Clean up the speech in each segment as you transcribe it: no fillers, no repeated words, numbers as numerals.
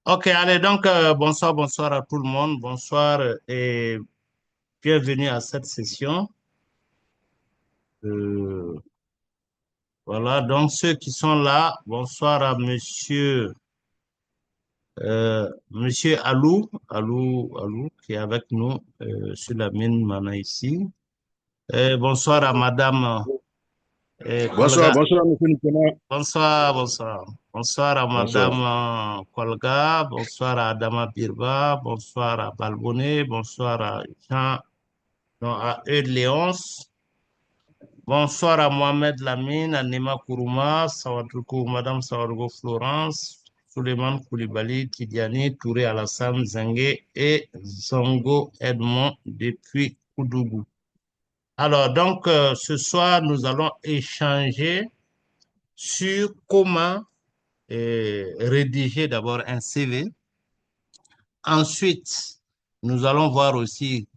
Ok, allez, donc bonsoir, bonsoir à tout le monde. Bonsoir et bienvenue à cette session. Euh, voilà, donc ceux qui sont là, bonsoir à monsieur Alou, qui est avec nous sur la mine Mana ici. Et bonsoir à madame Bonsoir, Kolga. bonsoir, monsieur Nicolas. Bonsoir, bonsoir. Bonsoir à Bonsoir. madame Kolga. Bonsoir à Adama Birba. Bonsoir à Balbonné. Bonsoir à Jean. Non, à Eudes Léonce. Bonsoir à Mohamed Lamine, à Nema Kourouma, Sawadoukou, Madame Sawadoukou Florence, Souleymane Koulibaly, Tidiane, Touré Alassane, Zengue et Zongo Edmond depuis Koudougou. Alors, donc, ce soir, nous allons échanger sur comment rédiger d'abord un CV. Ensuite, nous allons voir aussi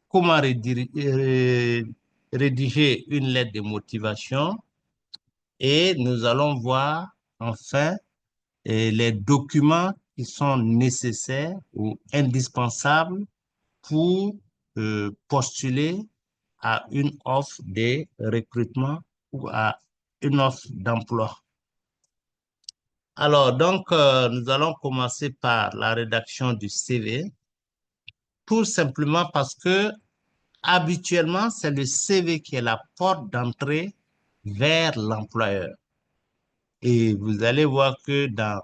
comment rédiger une lettre de motivation et nous allons voir enfin les documents qui sont nécessaires ou indispensables pour postuler à une offre de recrutement ou à une offre d'emploi. Alors, donc, nous allons commencer par la rédaction du CV, tout simplement parce que habituellement, c'est le CV qui est la porte d'entrée vers l'employeur. Et vous allez voir que dans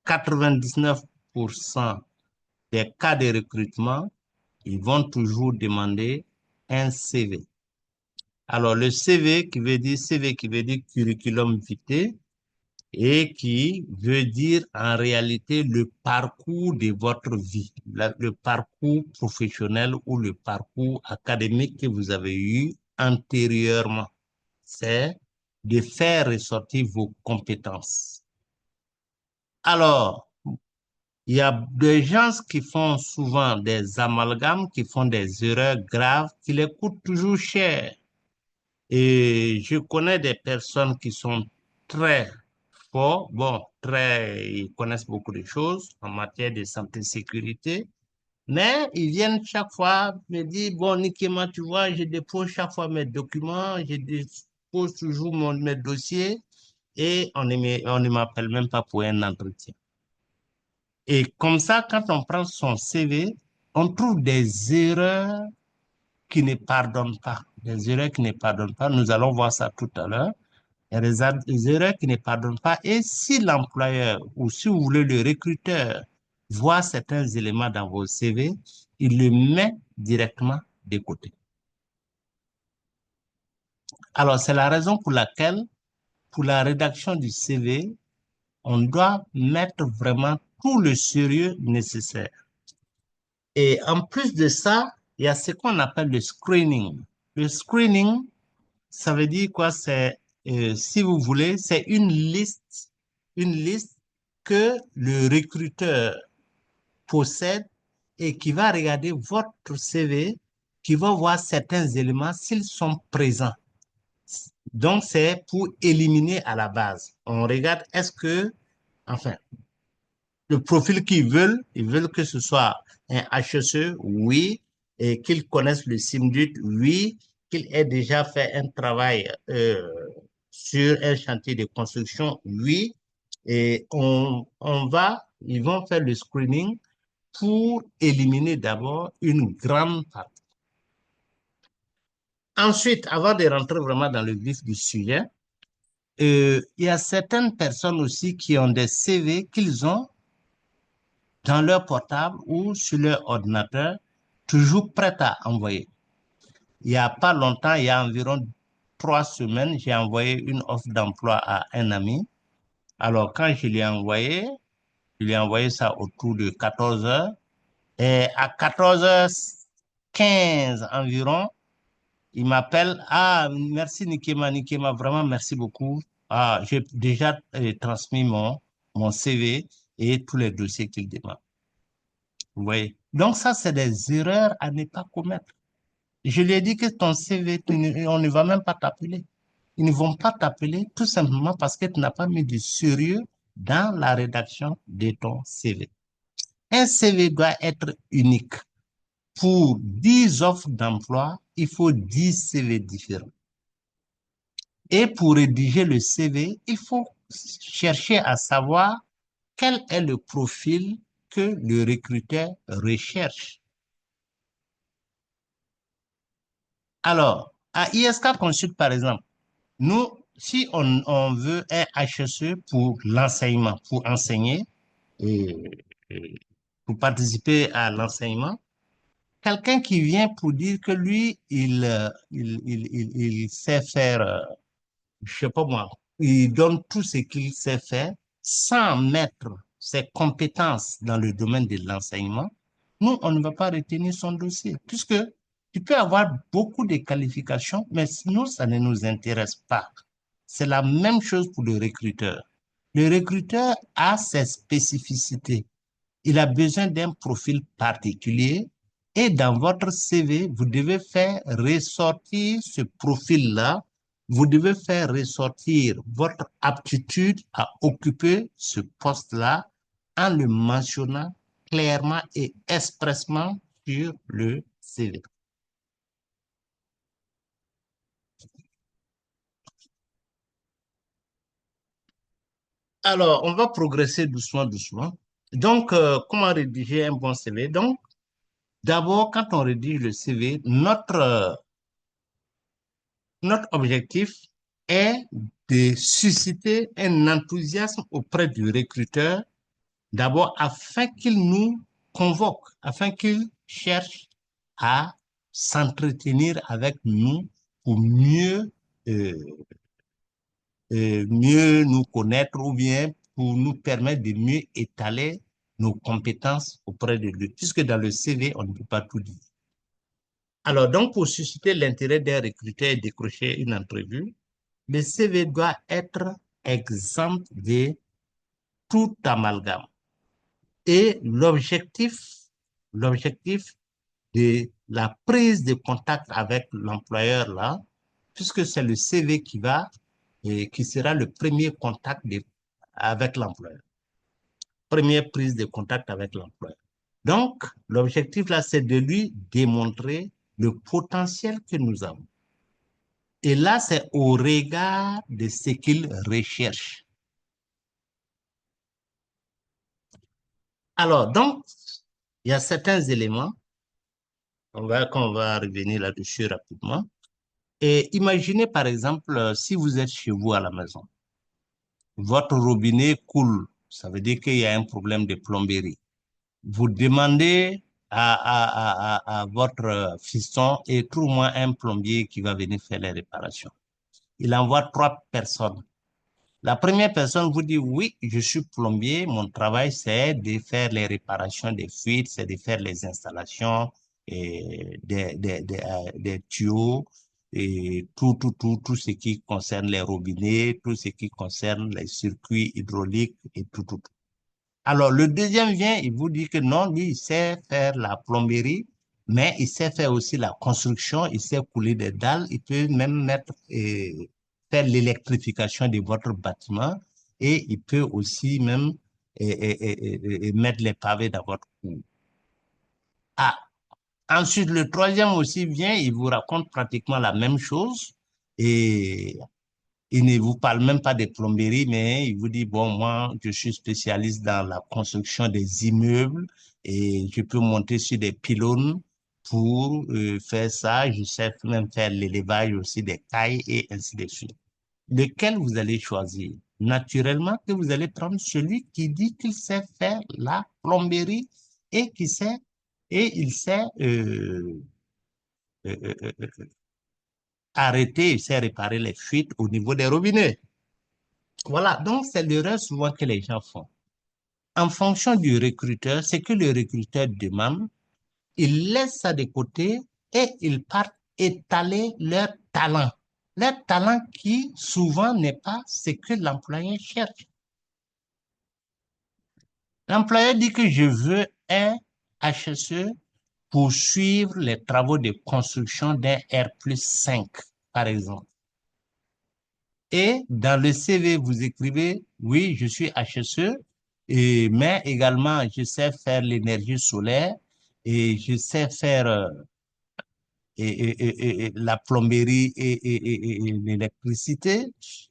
99% des cas de recrutement, ils vont toujours demander un CV. Alors, le CV qui veut dire curriculum vitae et qui veut dire en réalité le parcours de votre vie, le parcours professionnel ou le parcours académique que vous avez eu antérieurement. C'est de faire ressortir vos compétences. Alors, il y a des gens qui font souvent des amalgames, qui font des erreurs graves, qui les coûtent toujours cher. Et je connais des personnes qui sont très forts, bon, ils connaissent beaucoup de choses en matière de santé et sécurité, mais ils viennent chaque fois me dire, bon, Nikema, tu vois, je dépose chaque fois mes documents, je dépose toujours mes dossiers et on ne m'appelle même pas pour un entretien. Et comme ça, quand on prend son CV, on trouve des erreurs qui ne pardonnent pas. Des erreurs qui ne pardonnent pas. Nous allons voir ça tout à l'heure. Il y a des erreurs qui ne pardonnent pas. Et si l'employeur ou si vous voulez le recruteur voit certains éléments dans vos CV, il le met directement de côté. Alors, c'est la raison pour laquelle, pour la rédaction du CV, on doit mettre vraiment tout le sérieux nécessaire. Et en plus de ça, il y a ce qu'on appelle le screening. Le screening, ça veut dire quoi? C'est, si vous voulez, c'est une liste que le recruteur possède et qui va regarder votre CV, qui va voir certains éléments s'ils sont présents. Donc, c'est pour éliminer à la base. On regarde, est-ce que, enfin, le profil qu'ils veulent, ils veulent que ce soit un HSE, oui, et qu'ils connaissent le SIMDUT, oui, qu'il ait déjà fait un travail sur un chantier de construction, oui, et ils vont faire le screening pour éliminer d'abord une grande partie. Ensuite, avant de rentrer vraiment dans le vif du sujet, il y a certaines personnes aussi qui ont des CV qu'ils ont dans leur portable ou sur leur ordinateur, toujours prêts à envoyer. Il n'y a pas longtemps, il y a environ 3 semaines, j'ai envoyé une offre d'emploi à un ami. Alors, quand je lui ai envoyé ça autour de 14 heures. Et à 14h15 environ, il m'appelle. Ah, merci Nikema, vraiment merci beaucoup. Ah, j'ai déjà transmis mon CV et tous les dossiers qu'il demande. Vous voyez? Donc ça, c'est des erreurs à ne pas commettre. Je lui ai dit que ton CV, on ne va même pas t'appeler. Ils ne vont pas t'appeler tout simplement parce que tu n'as pas mis du sérieux dans la rédaction de ton CV. Un CV doit être unique. Pour 10 offres d'emploi, il faut 10 CV différents. Et pour rédiger le CV, il faut chercher à savoir quel est le profil que le recruteur recherche. Alors, à ISK Consult, par exemple, nous, si on veut un HSE pour l'enseignement, pour enseigner, et pour participer à l'enseignement, quelqu'un qui vient pour dire que lui, il sait faire, je sais pas moi, il donne tout ce qu'il sait faire sans mettre ses compétences dans le domaine de l'enseignement, nous, on ne va pas retenir son dossier, puisque tu peux avoir beaucoup de qualifications, mais nous, ça ne nous intéresse pas. C'est la même chose pour le recruteur. Le recruteur a ses spécificités. Il a besoin d'un profil particulier et dans votre CV, vous devez faire ressortir ce profil-là. Vous devez faire ressortir votre aptitude à occuper ce poste-là en le mentionnant clairement et expressement sur le CV. Alors, on va progresser doucement, doucement. Donc, comment rédiger un bon CV? Donc, d'abord, quand on rédige le CV, notre objectif est de susciter un enthousiasme auprès du recruteur, d'abord afin qu'il nous convoque, afin qu'il cherche à s'entretenir avec nous pour euh, mieux nous connaître ou bien pour nous permettre de mieux étaler nos compétences auprès de lui, puisque dans le CV, on ne peut pas tout dire. Alors, donc, pour susciter l'intérêt d'un recruteur et décrocher une entrevue, le CV doit être exempt de tout amalgame. Et l'objectif de la prise de contact avec l'employeur là, puisque c'est le CV qui va et qui sera le premier contact avec l'employeur. Première prise de contact avec l'employeur. Donc, l'objectif là, c'est de lui démontrer le potentiel que nous avons. Et là, c'est au regard de ce qu'il recherche. Alors, donc, il y a certains éléments, qu'on va revenir là-dessus rapidement. Et imaginez par exemple, si vous êtes chez vous à la maison, votre robinet coule, ça veut dire qu'il y a un problème de plomberie. Vous demandez à votre fiston et trouve-moi un plombier qui va venir faire les réparations. Il envoie 3 personnes. La première personne vous dit, oui, je suis plombier, mon travail c'est de faire les réparations des fuites, c'est de faire les installations des tuyaux et tout ce qui concerne les robinets, tout ce qui concerne les circuits hydrauliques et tout. Alors, le deuxième vient, il vous dit que non, lui, il sait faire la plomberie, mais il sait faire aussi la construction, il sait couler des dalles, il peut même faire l'électrification de votre bâtiment et il peut aussi même mettre les pavés dans votre cour. Ah, ensuite, le troisième aussi vient, il vous raconte pratiquement la même chose et il ne vous parle même pas de plomberie, mais il vous dit, bon, moi, je suis spécialiste dans la construction des immeubles et je peux monter sur des pylônes pour faire ça. Je sais même faire l'élevage aussi des cailles et ainsi de suite. Lequel vous allez choisir? Naturellement que vous allez prendre celui qui dit qu'il sait faire la plomberie et il sait euh, euh, euh, euh, arrêter, il sait réparer les fuites au niveau des robinets. Voilà, donc c'est l'erreur souvent que les gens font. En fonction du recruteur, ce que le recruteur demande, ils laissent ça de côté et ils partent étaler leur talent. Leur talent qui souvent n'est pas ce que l'employeur cherche. L'employeur dit que je veux un HSE pour suivre les travaux de construction d'un R+5, par exemple. Et dans le CV, vous écrivez, oui, je suis HSE, mais également, je sais faire l'énergie solaire et je sais faire et la plomberie et l'électricité.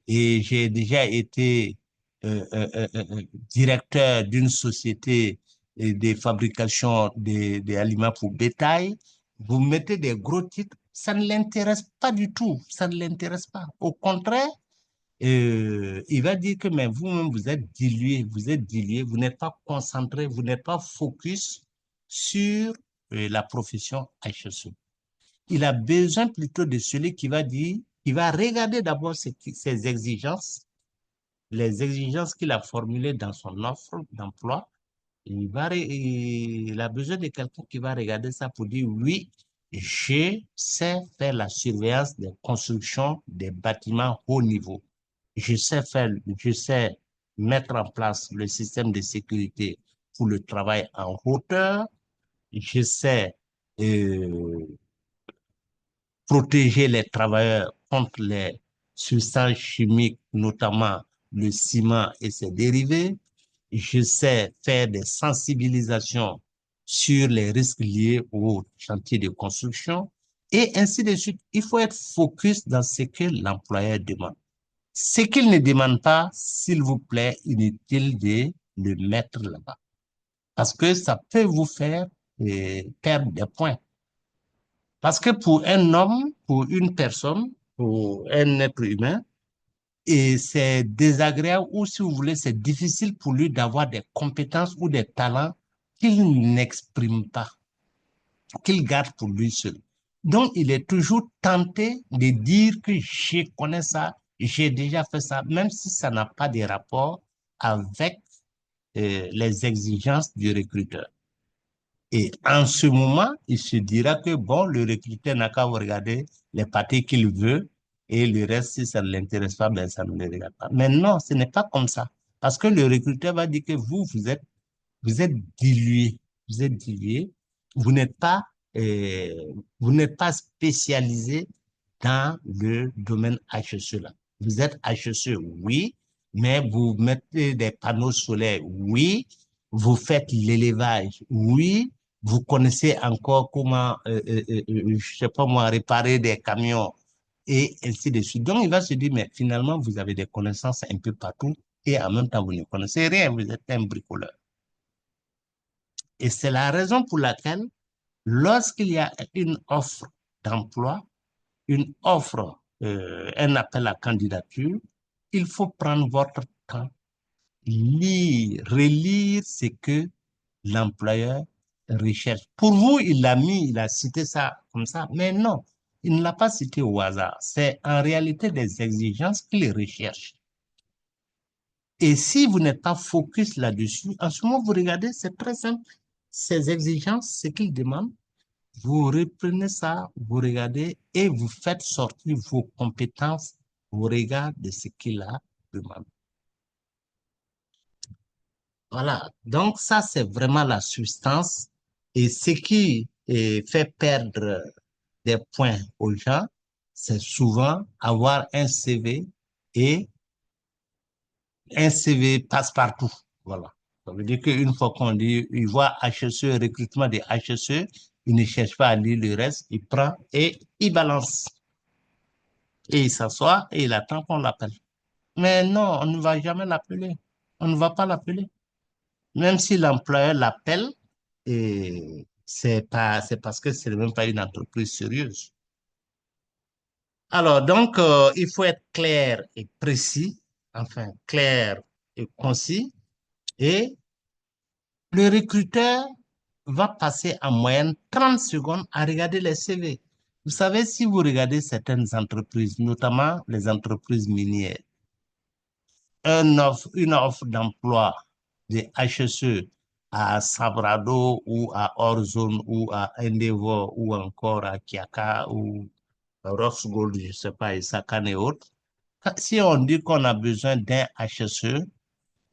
Et j'ai déjà été euh, euh, euh, euh, euh, directeur d'une société de fabrication des aliments pour bétail. Vous mettez des gros titres, ça ne l'intéresse pas du tout, ça ne l'intéresse pas. Au contraire, il va dire que mais vous-même, vous êtes dilué, vous n'êtes pas concentré, vous n'êtes pas focus sur la profession HSE. Il a besoin plutôt de celui qui va dire, qui va regarder d'abord ses exigences, les exigences qu'il a formulées dans son offre d'emploi. Il a besoin de quelqu'un qui va regarder ça pour dire oui, je sais faire la surveillance des constructions des bâtiments haut niveau. Je sais mettre en place le système de sécurité pour le travail en hauteur. Je sais protéger les travailleurs contre les substances chimiques, notamment le ciment et ses dérivés. Je sais faire des sensibilisations sur les risques liés au chantier de construction et ainsi de suite. Il faut être focus dans ce que l'employeur demande. Ce qu'il ne demande pas, s'il vous plaît, inutile de le mettre là-bas. Parce que ça peut vous faire perdre des points. Parce que pour un homme, pour une personne, pour un être humain, et c'est désagréable ou si vous voulez, c'est difficile pour lui d'avoir des compétences ou des talents qu'il n'exprime pas, qu'il garde pour lui seul. Donc, il est toujours tenté de dire que je connais ça, j'ai déjà fait ça, même si ça n'a pas de rapport avec les exigences du recruteur. Et en ce moment, il se dira que, bon, le recruteur n'a qu'à regarder les parties qu'il veut et le reste, si ça ne l'intéresse pas, ben, ça ne le regarde pas. Mais non, ce n'est pas comme ça. Parce que le recruteur va dire que vous êtes dilué. Vous êtes dilué. Vous n'êtes pas, euh, vous n'êtes pas spécialisé dans le domaine HSE là. Vous êtes HSE, oui, mais vous mettez des panneaux solaires, oui, vous faites l'élevage, oui, vous connaissez encore comment, je sais pas moi, réparer des camions et ainsi de suite. Donc, il va se dire, mais finalement, vous avez des connaissances un peu partout et en même temps, vous ne connaissez rien, vous êtes un bricoleur. Et c'est la raison pour laquelle, lorsqu'il y a une offre d'emploi, une offre, un appel à candidature, il faut prendre votre temps, lire, relire ce que l'employeur recherche. Pour vous, il l'a mis, il a cité ça comme ça, mais non, il ne l'a pas cité au hasard. C'est en réalité des exigences qu'il recherche. Et si vous n'êtes pas focus là-dessus, en ce moment, vous regardez, c'est très simple. Ces exigences, ce qu'ils demandent, vous reprenez ça, vous regardez et vous faites sortir vos compétences au regard de ce qu'il a demandé. Voilà. Donc, ça, c'est vraiment la substance. Et ce qui fait perdre des points aux gens, c'est souvent avoir un CV et un CV passe-partout. Voilà. Ça veut dire qu'une fois qu'on dit, il voit HSE, recrutement des HSE, il ne cherche pas à lire le reste, il prend et il balance. Et il s'assoit et il attend qu'on l'appelle. Mais non, on ne va jamais l'appeler. On ne va pas l'appeler. Même si l'employeur l'appelle, et c'est parce que c'est même pas une entreprise sérieuse. Alors, donc, il faut être clair et précis, enfin, clair et concis, et le recruteur va passer en moyenne 30 secondes à regarder les CV. Vous savez, si vous regardez certaines entreprises, notamment les entreprises minières, une offre d'emploi de HSE à Sabrado ou à Orzone ou à Endeavor ou encore à Kiaka ou à Roxgold, je ne sais pas, et Sakan et autres. Si on dit qu'on a besoin d'un HSE,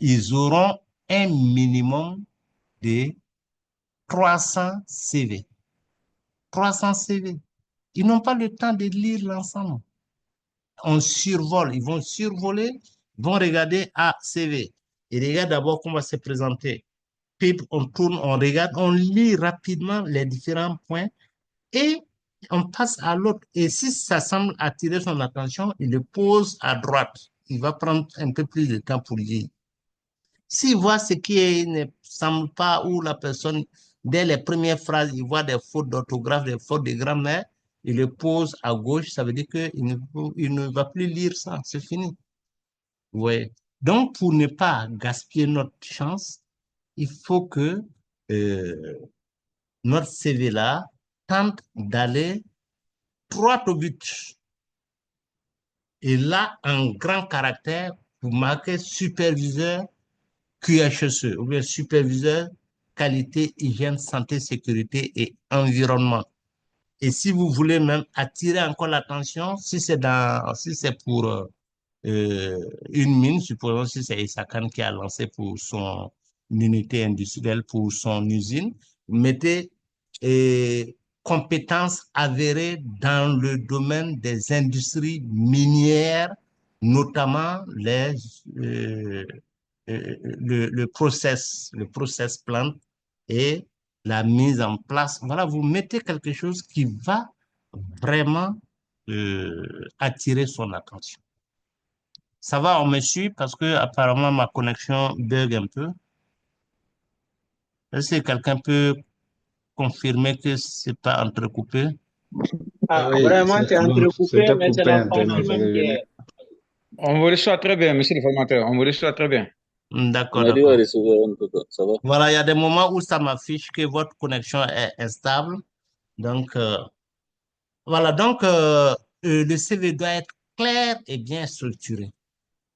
ils auront un minimum de 300 CV. 300 CV. Ils n'ont pas le temps de lire l'ensemble. on survole, ils vont survoler, ils vont regarder, ah, CV. Ils regardent d'abord comment c'est présenté. Puis on tourne, on regarde, on lit rapidement les différents points et on passe à l'autre. Et si ça semble attirer son attention, il le pose à droite. Il va prendre un peu plus de temps pour lire. S'il voit ce qui ne semble pas, ou la personne, dès les premières phrases, il voit des fautes d'orthographe, des fautes de grammaire, il le pose à gauche, ça veut dire il ne va plus lire ça, c'est fini. Ouais. Donc, pour ne pas gaspiller notre chance, il faut que euh, notre CV-là tente d'aller droit au but. Et là, en grand caractère, vous marquez superviseur QHSE ou bien superviseur qualité, hygiène, santé, sécurité et environnement. Et si vous voulez même attirer encore l'attention, si c'est pour une mine, supposons si c'est Isakan qui a lancé pour son unité industrielle, pour son usine, mettez compétences avérées dans le domaine des industries minières, notamment le process plant et la mise en place. Voilà, vous mettez quelque chose qui va vraiment attirer son attention. Ça va, on me suit parce que apparemment ma connexion bug un peu. Est-ce que quelqu'un peut confirmer que c'est pas entrecoupé? Ah, Oui, vraiment, c'est non, entrecoupé, c'était mais c'est coupé la en partie tenant, ça même qui revenait. est. On vous reçoit très bien, monsieur le formateur. On vous reçoit très bien. D'accord, On a dit à d'accord. recevoir en tout cas, ça va. Voilà, il y a des moments où ça m'affiche que votre connexion est instable. Donc, voilà, donc le CV doit être clair et bien structuré.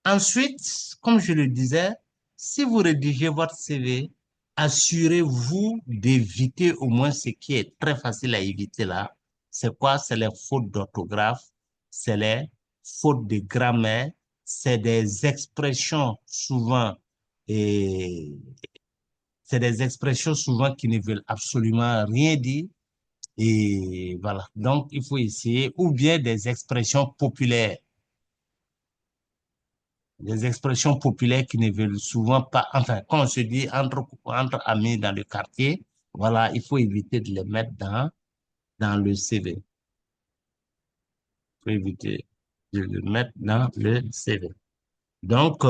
Ensuite, comme je le disais, si vous rédigez votre CV, assurez-vous d'éviter au moins ce qui est très facile à éviter là. C'est quoi? C'est les fautes d'orthographe, c'est les fautes de grammaire, c'est des expressions souvent, et c'est des expressions souvent qui ne veulent absolument rien dire. Et voilà. Donc, il faut essayer, ou bien des expressions populaires. Des expressions populaires qui ne veulent souvent pas, enfin, quand on se dit entre amis dans le quartier, voilà, il faut éviter de les mettre dans le CV. Il faut éviter de le mettre dans le CV. Donc,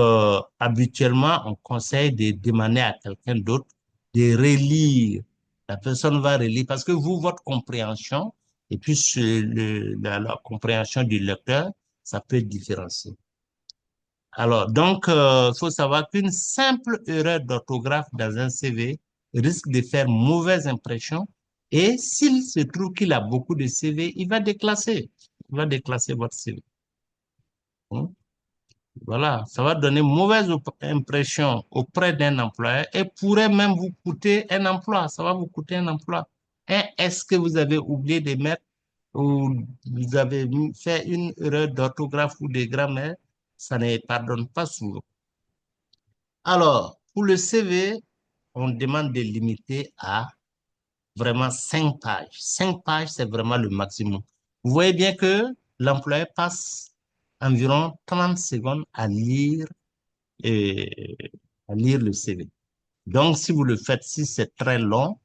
habituellement, on conseille de demander à quelqu'un d'autre de relire. La personne va relire parce que vous, votre compréhension et puis la compréhension du lecteur, ça peut être différencié. Alors, donc, il faut savoir qu'une simple erreur d'orthographe dans un CV risque de faire mauvaise impression et s'il se trouve qu'il a beaucoup de CV, il va déclasser. Il va déclasser votre CV. Hein. Voilà, ça va donner mauvaise impression auprès d'un employeur et pourrait même vous coûter un emploi. Ça va vous coûter un emploi. Et est-ce que vous avez oublié de mettre ou vous avez fait une erreur d'orthographe ou de grammaire? Ça ne pardonne pas souvent. Alors, pour le CV, on demande de limiter à vraiment 5 pages. 5 pages, c'est vraiment le maximum. Vous voyez bien que l'employé passe environ 30 secondes euh, à lire le CV. Donc, si vous le faites, si c'est très long,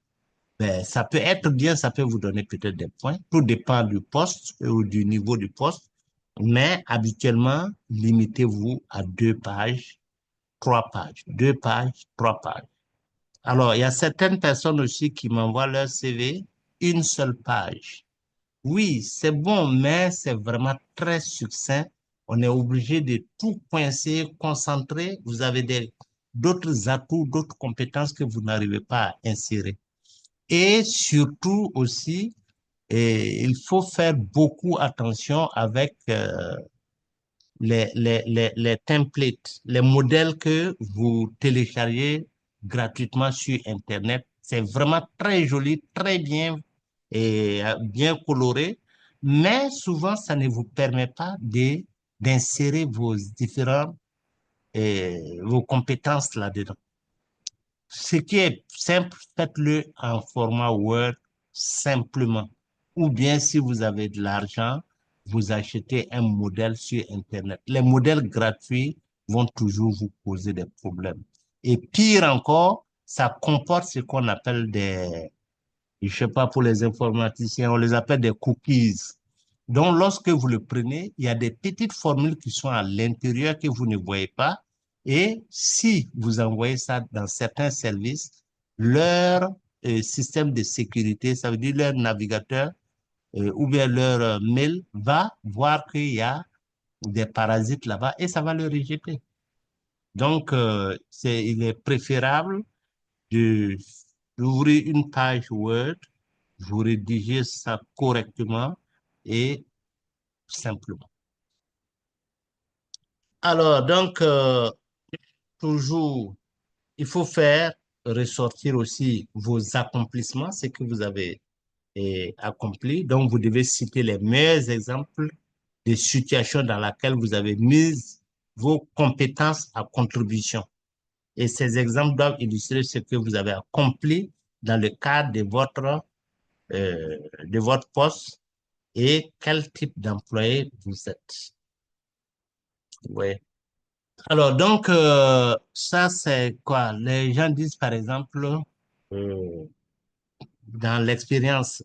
ben, ça peut être bien, ça peut vous donner peut-être des points. Tout dépend du poste ou du niveau du poste. Mais habituellement, limitez-vous à 2 pages, 3 pages, 2 pages, 3 pages. Alors, il y a certaines personnes aussi qui m'envoient leur CV, une seule page. Oui, c'est bon, mais c'est vraiment très succinct. On est obligé de tout coincer, concentrer. Vous avez d'autres atouts, d'autres compétences que vous n'arrivez pas à insérer. Et surtout aussi, il faut faire beaucoup attention avec les templates, les modèles que vous téléchargez gratuitement sur Internet. C'est vraiment très joli, très bien et bien coloré, mais souvent, ça ne vous permet pas d'insérer vos compétences là-dedans. Ce qui est simple, faites-le en format Word simplement. Ou bien, si vous avez de l'argent, vous achetez un modèle sur Internet. Les modèles gratuits vont toujours vous poser des problèmes. Et pire encore, ça comporte ce qu'on appelle je sais pas, pour les informaticiens, on les appelle des cookies. Donc, lorsque vous le prenez, il y a des petites formules qui sont à l'intérieur que vous ne voyez pas. Et si vous envoyez ça dans certains services, leur système de sécurité, ça veut dire leur navigateur ou bien leur mail va voir qu'il y a des parasites là-bas et ça va le rejeter. Donc, il est préférable de d'ouvrir une page Word, vous rédigez ça correctement et simplement. Alors, donc, toujours, il faut faire ressortir aussi vos accomplissements, ce que vous avez accompli. Donc, vous devez citer les meilleurs exemples des situations dans lesquelles vous avez mis vos compétences à contribution. Et ces exemples doivent illustrer ce que vous avez accompli dans le cadre de votre poste et quel type d'employé vous êtes. Ouais. Alors, donc, ça, c'est quoi? Les gens disent, par exemple, euh, dans l'expérience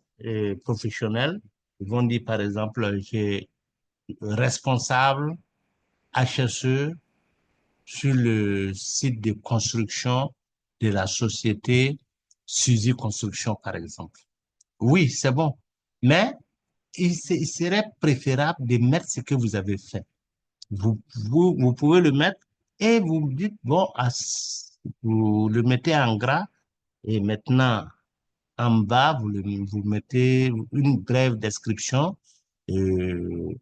professionnelle, ils vont dire, par exemple, j'ai responsable HSE sur le site de construction de la société Suzy Construction, par exemple. Oui, c'est bon. Mais il serait préférable de mettre ce que vous avez fait. Vous pouvez le mettre et vous dites, bon, vous le mettez en gras et maintenant, en bas, vous mettez une brève description. Euh,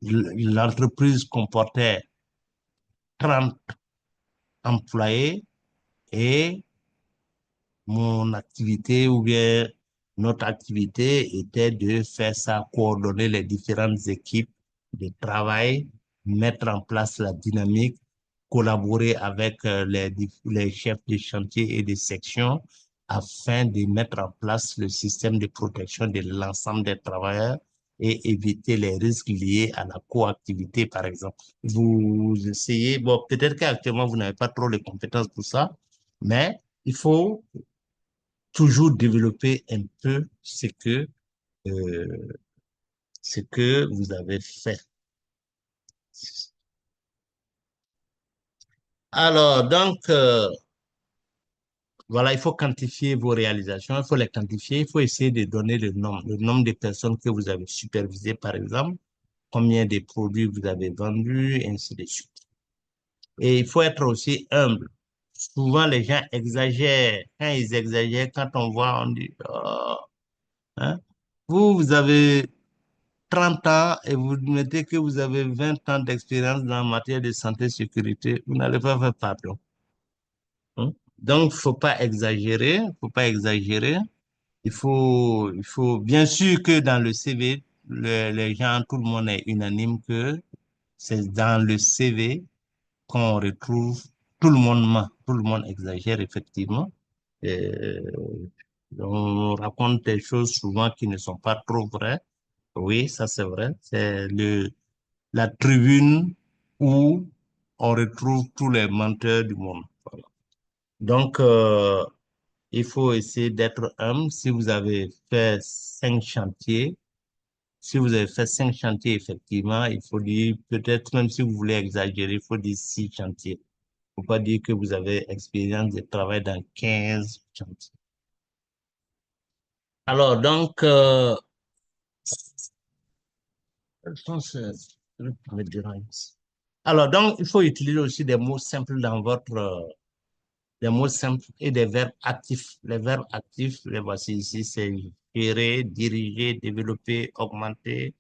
L'entreprise comportait 30 employés et mon activité ou bien notre activité était de faire ça, coordonner les différentes équipes de travail, mettre en place la dynamique, collaborer avec les chefs de chantier et de section afin de mettre en place le système de protection de l'ensemble des travailleurs et éviter les risques liés à la coactivité, par exemple. Vous essayez, bon, peut-être qu'actuellement, vous n'avez pas trop les compétences pour ça, mais il faut toujours développer un peu euh, ce que vous avez fait. Alors, donc, voilà, il faut quantifier vos réalisations, il faut les quantifier, il faut essayer de donner le nombre de personnes que vous avez supervisées, par exemple, combien de produits vous avez vendus, et ainsi de suite. Et il faut être aussi humble. Souvent, les gens exagèrent. Quand ils exagèrent, quand on voit, on dit, oh, hein, vous avez 30 ans et vous mettez que vous avez 20 ans d'expérience dans la matière de santé et sécurité, vous n'allez pas faire pardon. Hein. Donc, faut pas exagérer. Il faut, bien sûr que dans le CV, les gens, tout le monde est unanime que c'est dans le CV qu'on retrouve tout le monde ment, tout le monde exagère effectivement. Euh, on raconte des choses souvent qui ne sont pas trop vraies. Oui, ça c'est vrai. C'est la tribune où on retrouve tous les menteurs du monde. Voilà. Donc, il faut essayer d'être humble. Si vous avez fait 5 chantiers, si vous avez fait 5 chantiers, effectivement, il faut dire, peut-être même si vous voulez exagérer, il faut dire 6 chantiers. Il ne faut pas dire que vous avez expérience de travail dans 15 chantiers. Alors, donc, je pense, me dérange. Alors, donc, il faut utiliser aussi des mots simples dans des mots simples et des verbes actifs. Les verbes actifs, les voici ici, c'est gérer, diriger, développer, augmenter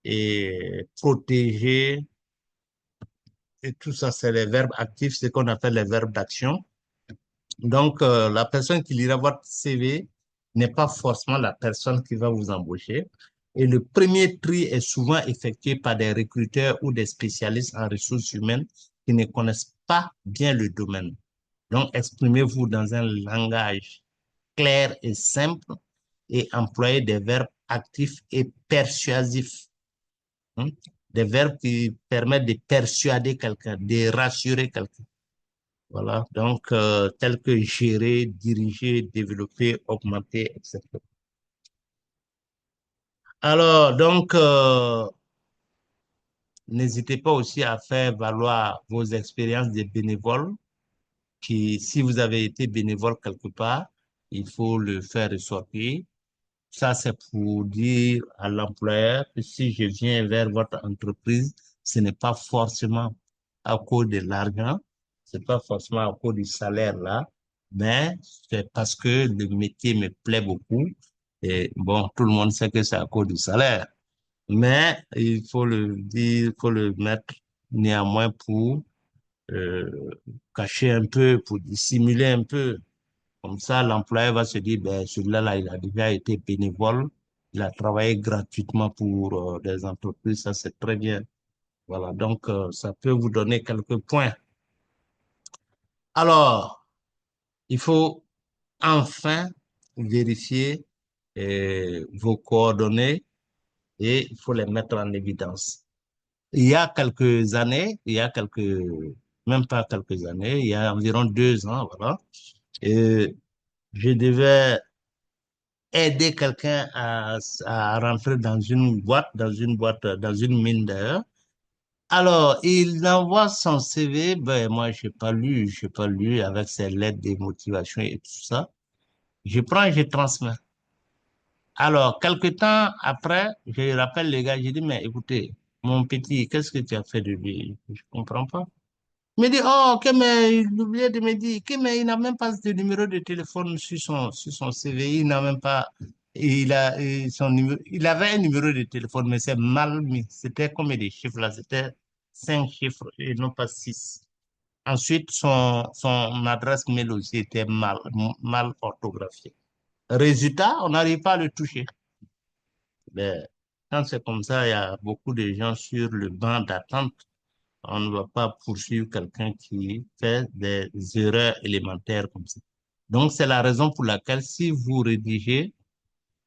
et protéger. Et tout ça, c'est les verbes actifs, ce qu'on appelle les verbes d'action. Donc, la personne qui lira votre CV n'est pas forcément la personne qui va vous embaucher. Et le premier tri est souvent effectué par des recruteurs ou des spécialistes en ressources humaines qui ne connaissent pas bien le domaine. Donc, exprimez-vous dans un langage clair et simple et employez des verbes actifs et persuasifs. hein. Des verbes qui permettent de persuader quelqu'un, de rassurer quelqu'un. Voilà, donc tels que gérer, diriger, développer, augmenter, etc. Alors, donc, n'hésitez pas aussi à faire valoir vos expériences de bénévoles, qui, si vous avez été bénévole quelque part, il faut le faire ressortir. Ça, c'est pour dire à l'employeur que si je viens vers votre entreprise, ce n'est pas forcément à cause de l'argent, c'est pas forcément à cause du salaire là, mais c'est parce que le métier me plaît beaucoup. Et bon, tout le monde sait que c'est à cause du salaire, mais il faut le dire, il faut le mettre néanmoins pour euh, cacher un peu, pour dissimuler un peu. Comme ça, l'employeur va se dire, ben, celui-là, là, il a déjà été bénévole, il a travaillé gratuitement pour des entreprises, ça c'est très bien. Voilà, donc ça peut vous donner quelques points. Alors, il faut enfin vérifier vos coordonnées et il faut les mettre en évidence. Il y a quelques années, même pas quelques années, il y a environ 2 ans, voilà, et je devais aider quelqu'un à rentrer dans une mine d'ailleurs. Alors, il envoie son CV, ben, moi, j'ai pas lu avec ses lettres de motivation et tout ça. Je prends et je transmets. Alors, quelque temps après, je rappelle les gars, j'ai dit, mais écoutez, mon petit, qu'est-ce que tu as fait de lui? Je comprends pas. Il me dit, oh, ok, mais il oubliait de me dire, ok, mais il n'a même pas de numéro de téléphone sur son CV, il n'a même pas, il avait un numéro de téléphone, mais c'est mal mis. C'était combien de chiffres là? C'était 5 chiffres et non pas 6. Ensuite, son adresse mail aussi était mal orthographiée. Résultat, on n'arrive pas à le toucher. Mais quand c'est comme ça, il y a beaucoup de gens sur le banc d'attente. On ne va pas poursuivre quelqu'un qui fait des erreurs élémentaires comme ça. Donc, c'est la raison pour laquelle, si vous rédigez,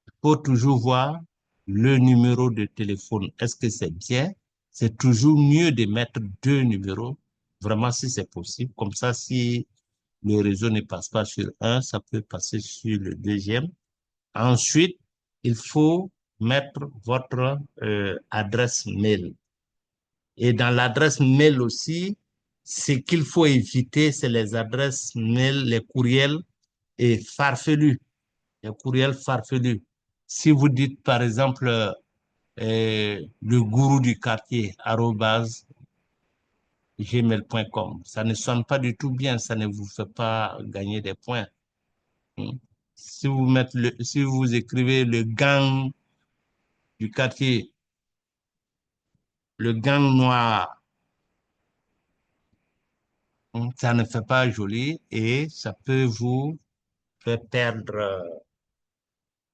il faut toujours voir le numéro de téléphone. Est-ce que c'est bien? C'est toujours mieux de mettre 2 numéros, vraiment si c'est possible. Comme ça, si le réseau ne passe pas sur un, ça peut passer sur le deuxième. Ensuite, il faut mettre votre adresse mail. Et dans l'adresse mail aussi, ce qu'il faut éviter, c'est les adresses mail, les courriels et farfelus, les courriels farfelus. Si vous dites, par exemple, le gourou du quartier, arobase gmail.com, ça ne sonne pas du tout bien, ça ne vous fait pas gagner des points. Hmm. Si vous écrivez le gang du quartier, le gang noir, ça ne fait pas joli et faire perdre,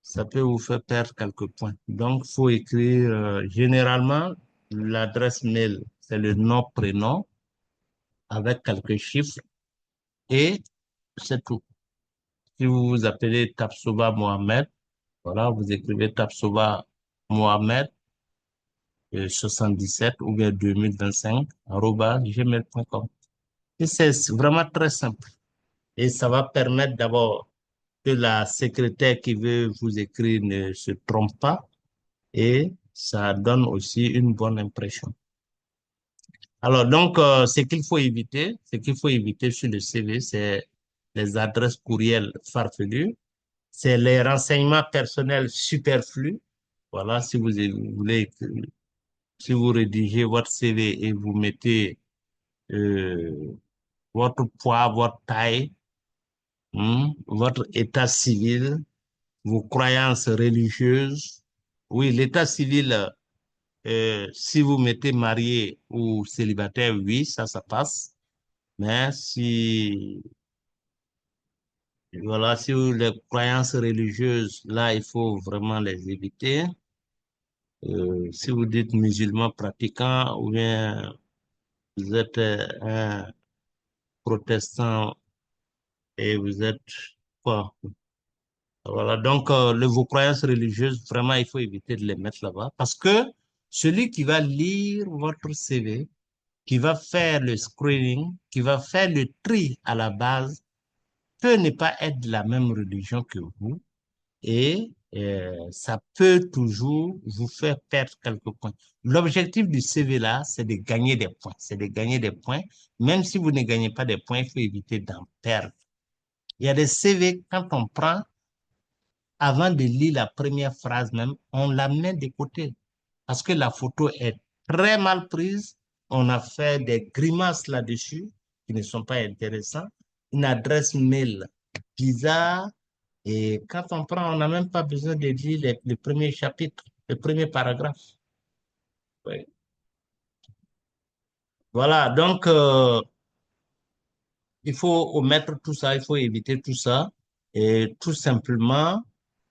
ça peut vous faire perdre quelques points. Donc, faut écrire, généralement, l'adresse mail, c'est le nom, prénom avec quelques chiffres et c'est tout. Si vous vous appelez Tapsoba Mohamed, voilà, vous écrivez Tapsoba Mohamed 77 ou bien 2025 @gmail.com. Et c'est vraiment très simple. Et ça va permettre d'abord que la secrétaire qui veut vous écrire ne se trompe pas et ça donne aussi une bonne impression. Alors, donc, ce qu'il faut éviter sur le CV, c'est les adresses courriels farfelues, c'est les renseignements personnels superflus. Voilà, si vous voulez, si vous rédigez votre CV et vous mettez euh, votre poids, votre taille, votre état civil, vos croyances religieuses. Oui, l'état civil, si vous mettez marié ou célibataire, oui, ça passe. Mais voilà, si les croyances religieuses, là, il faut vraiment les éviter. Si vous dites musulman pratiquant ou bien vous êtes un protestant et vous êtes quoi? Voilà, donc vos croyances religieuses, vraiment, il faut éviter de les mettre là-bas parce que Celui qui va lire votre CV, qui va faire le screening, qui va faire le tri à la base, peut ne pas être de la même religion que vous et ça peut toujours vous faire perdre quelques points. L'objectif du CV là, c'est de gagner des points. C'est de gagner des points. Même si vous ne gagnez pas des points, il faut éviter d'en perdre. Il y a des CV, quand on prend, avant de lire la première phrase même, on la met de côté parce que la photo est très mal prise. On a fait des grimaces là-dessus qui ne sont pas intéressants. Une adresse mail bizarre. Et quand on prend, on n'a même pas besoin de lire le premier chapitre, le premier paragraphe. Oui. Voilà, donc il faut omettre tout ça, il faut éviter tout ça. Et tout simplement,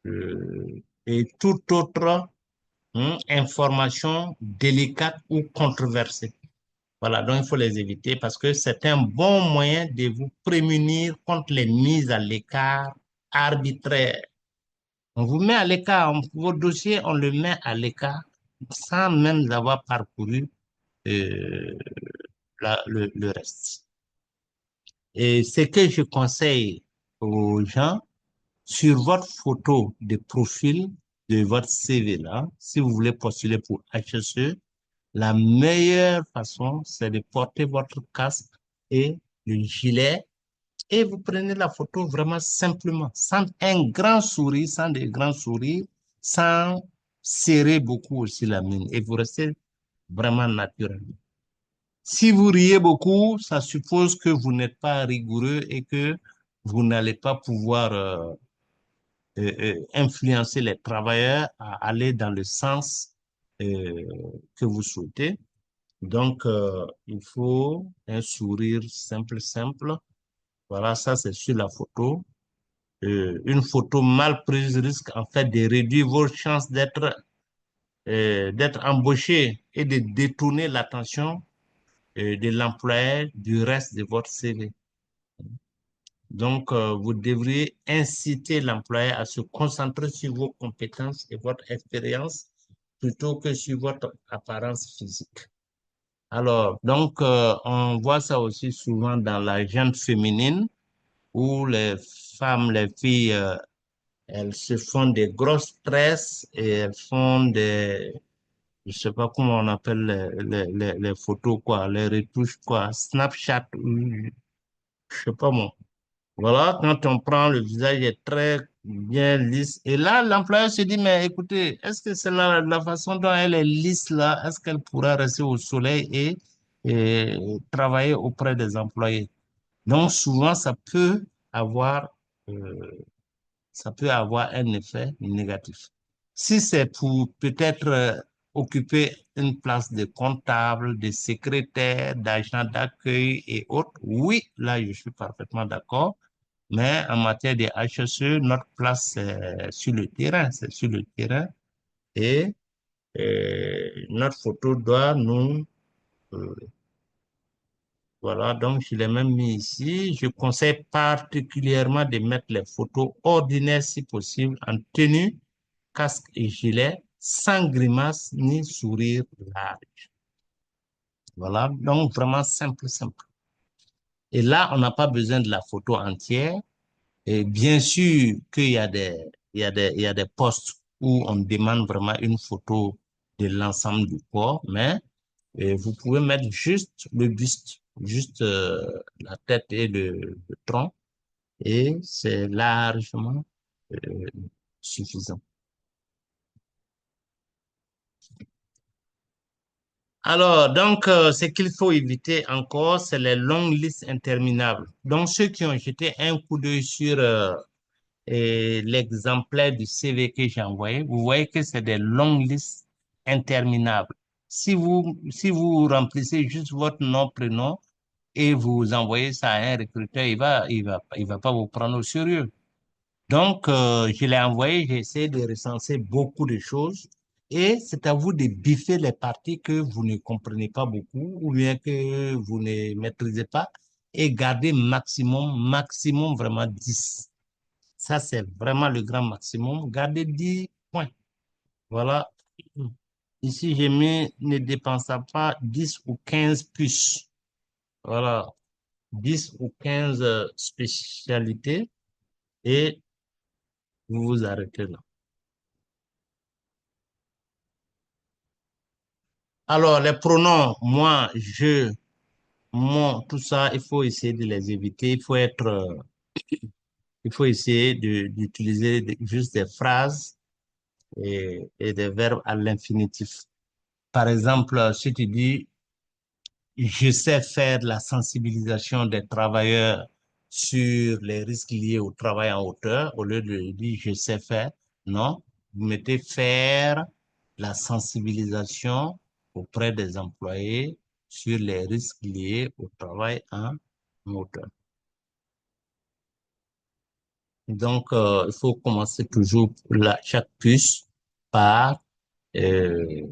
et toute autre information délicate ou controversée. Voilà, donc il faut les éviter parce que c'est un bon moyen de vous prémunir contre les mises à l'écart arbitraires. On vous met à l'écart, vos dossiers, on le met à l'écart sans même avoir parcouru euh, le reste. Et ce que je conseille aux gens, sur votre photo de profil de votre CV là, si vous voulez postuler pour HSE, la meilleure façon, c'est de porter votre casque et le gilet et vous prenez la photo vraiment simplement, sans un grand sourire, sans des grands sourires, sans serrer beaucoup aussi la mine et vous restez vraiment naturel. Si vous riez beaucoup, ça suppose que vous n'êtes pas rigoureux et que vous n'allez pas pouvoir influencer les travailleurs à aller dans le sens euh, que vous souhaitez. Donc, il faut un sourire simple, simple. Voilà, ça c'est sur la photo. Une photo mal prise risque en fait de réduire vos chances d'être embauché et de détourner l'attention de l'employeur du reste de votre CV. Donc, vous devriez inciter l'employeur à se concentrer sur vos compétences et votre expérience plutôt que sur votre apparence physique. Alors, donc, on voit ça aussi souvent dans la gente féminine où les femmes, les filles, elles se font des grosses tresses et elles font je sais pas comment on appelle les photos, quoi, les retouches, quoi, Snapchat, je sais pas moi. Voilà, quand on prend, le visage est très bien lisse. Et là, l'employeur se dit, mais écoutez, est-ce que c'est la façon dont elle est lisse là, est-ce qu'elle pourra rester au soleil et travailler auprès des employés? Donc, souvent, avoir, euh, ça peut avoir un effet négatif. Si c'est pour peut-être occuper une place de comptable, de secrétaire, d'agent d'accueil et autres, oui, là, je suis parfaitement d'accord. Mais en matière de HSE, notre place, c'est sur le terrain, c'est sur le terrain. Et notre photo doit nous... euh, voilà, donc je l'ai même mis ici. Je conseille particulièrement de mettre les photos ordinaires si possible, en tenue, casque et gilet, sans grimace ni sourire large. Voilà, donc vraiment simple, simple. Et là, on n'a pas besoin de la photo entière. Et bien sûr qu'il y a il y a des postes où on demande vraiment une photo de l'ensemble du corps, mais vous pouvez mettre juste le buste, juste la tête et le tronc, et c'est largement euh, suffisant. Alors, donc, ce qu'il faut éviter encore, c'est les longues listes interminables. Donc, ceux qui ont jeté un coup d'œil sur et l'exemplaire du CV que j'ai envoyé, vous voyez que c'est des longues listes interminables. Si vous remplissez juste votre nom, prénom et vous envoyez ça à un recruteur, il va pas vous prendre au sérieux. Donc, je l'ai envoyé, j'ai essayé de recenser beaucoup de choses et c'est à vous de biffer les parties que vous ne comprenez pas beaucoup ou bien que vous ne maîtrisez pas et garder maximum vraiment 10. Ça, c'est vraiment le grand maximum. Gardez 10 points. Voilà. Ici, j'ai mis ne dépensant pas 10 ou 15 puces. Voilà, 10 ou 15 spécialités et vous vous arrêtez là. Alors, les pronoms, moi, je, mon, tout ça, il faut essayer de les éviter. Il faut essayer d'utiliser juste des phrases et des verbes à l'infinitif. Par exemple, si tu dis, je sais faire de la sensibilisation des travailleurs sur les risques liés au travail en hauteur, au lieu de dire je sais faire, non, vous mettez faire la sensibilisation auprès des employés sur les risques liés au travail en hauteur. Donc, il faut commencer toujours chaque puce par, euh,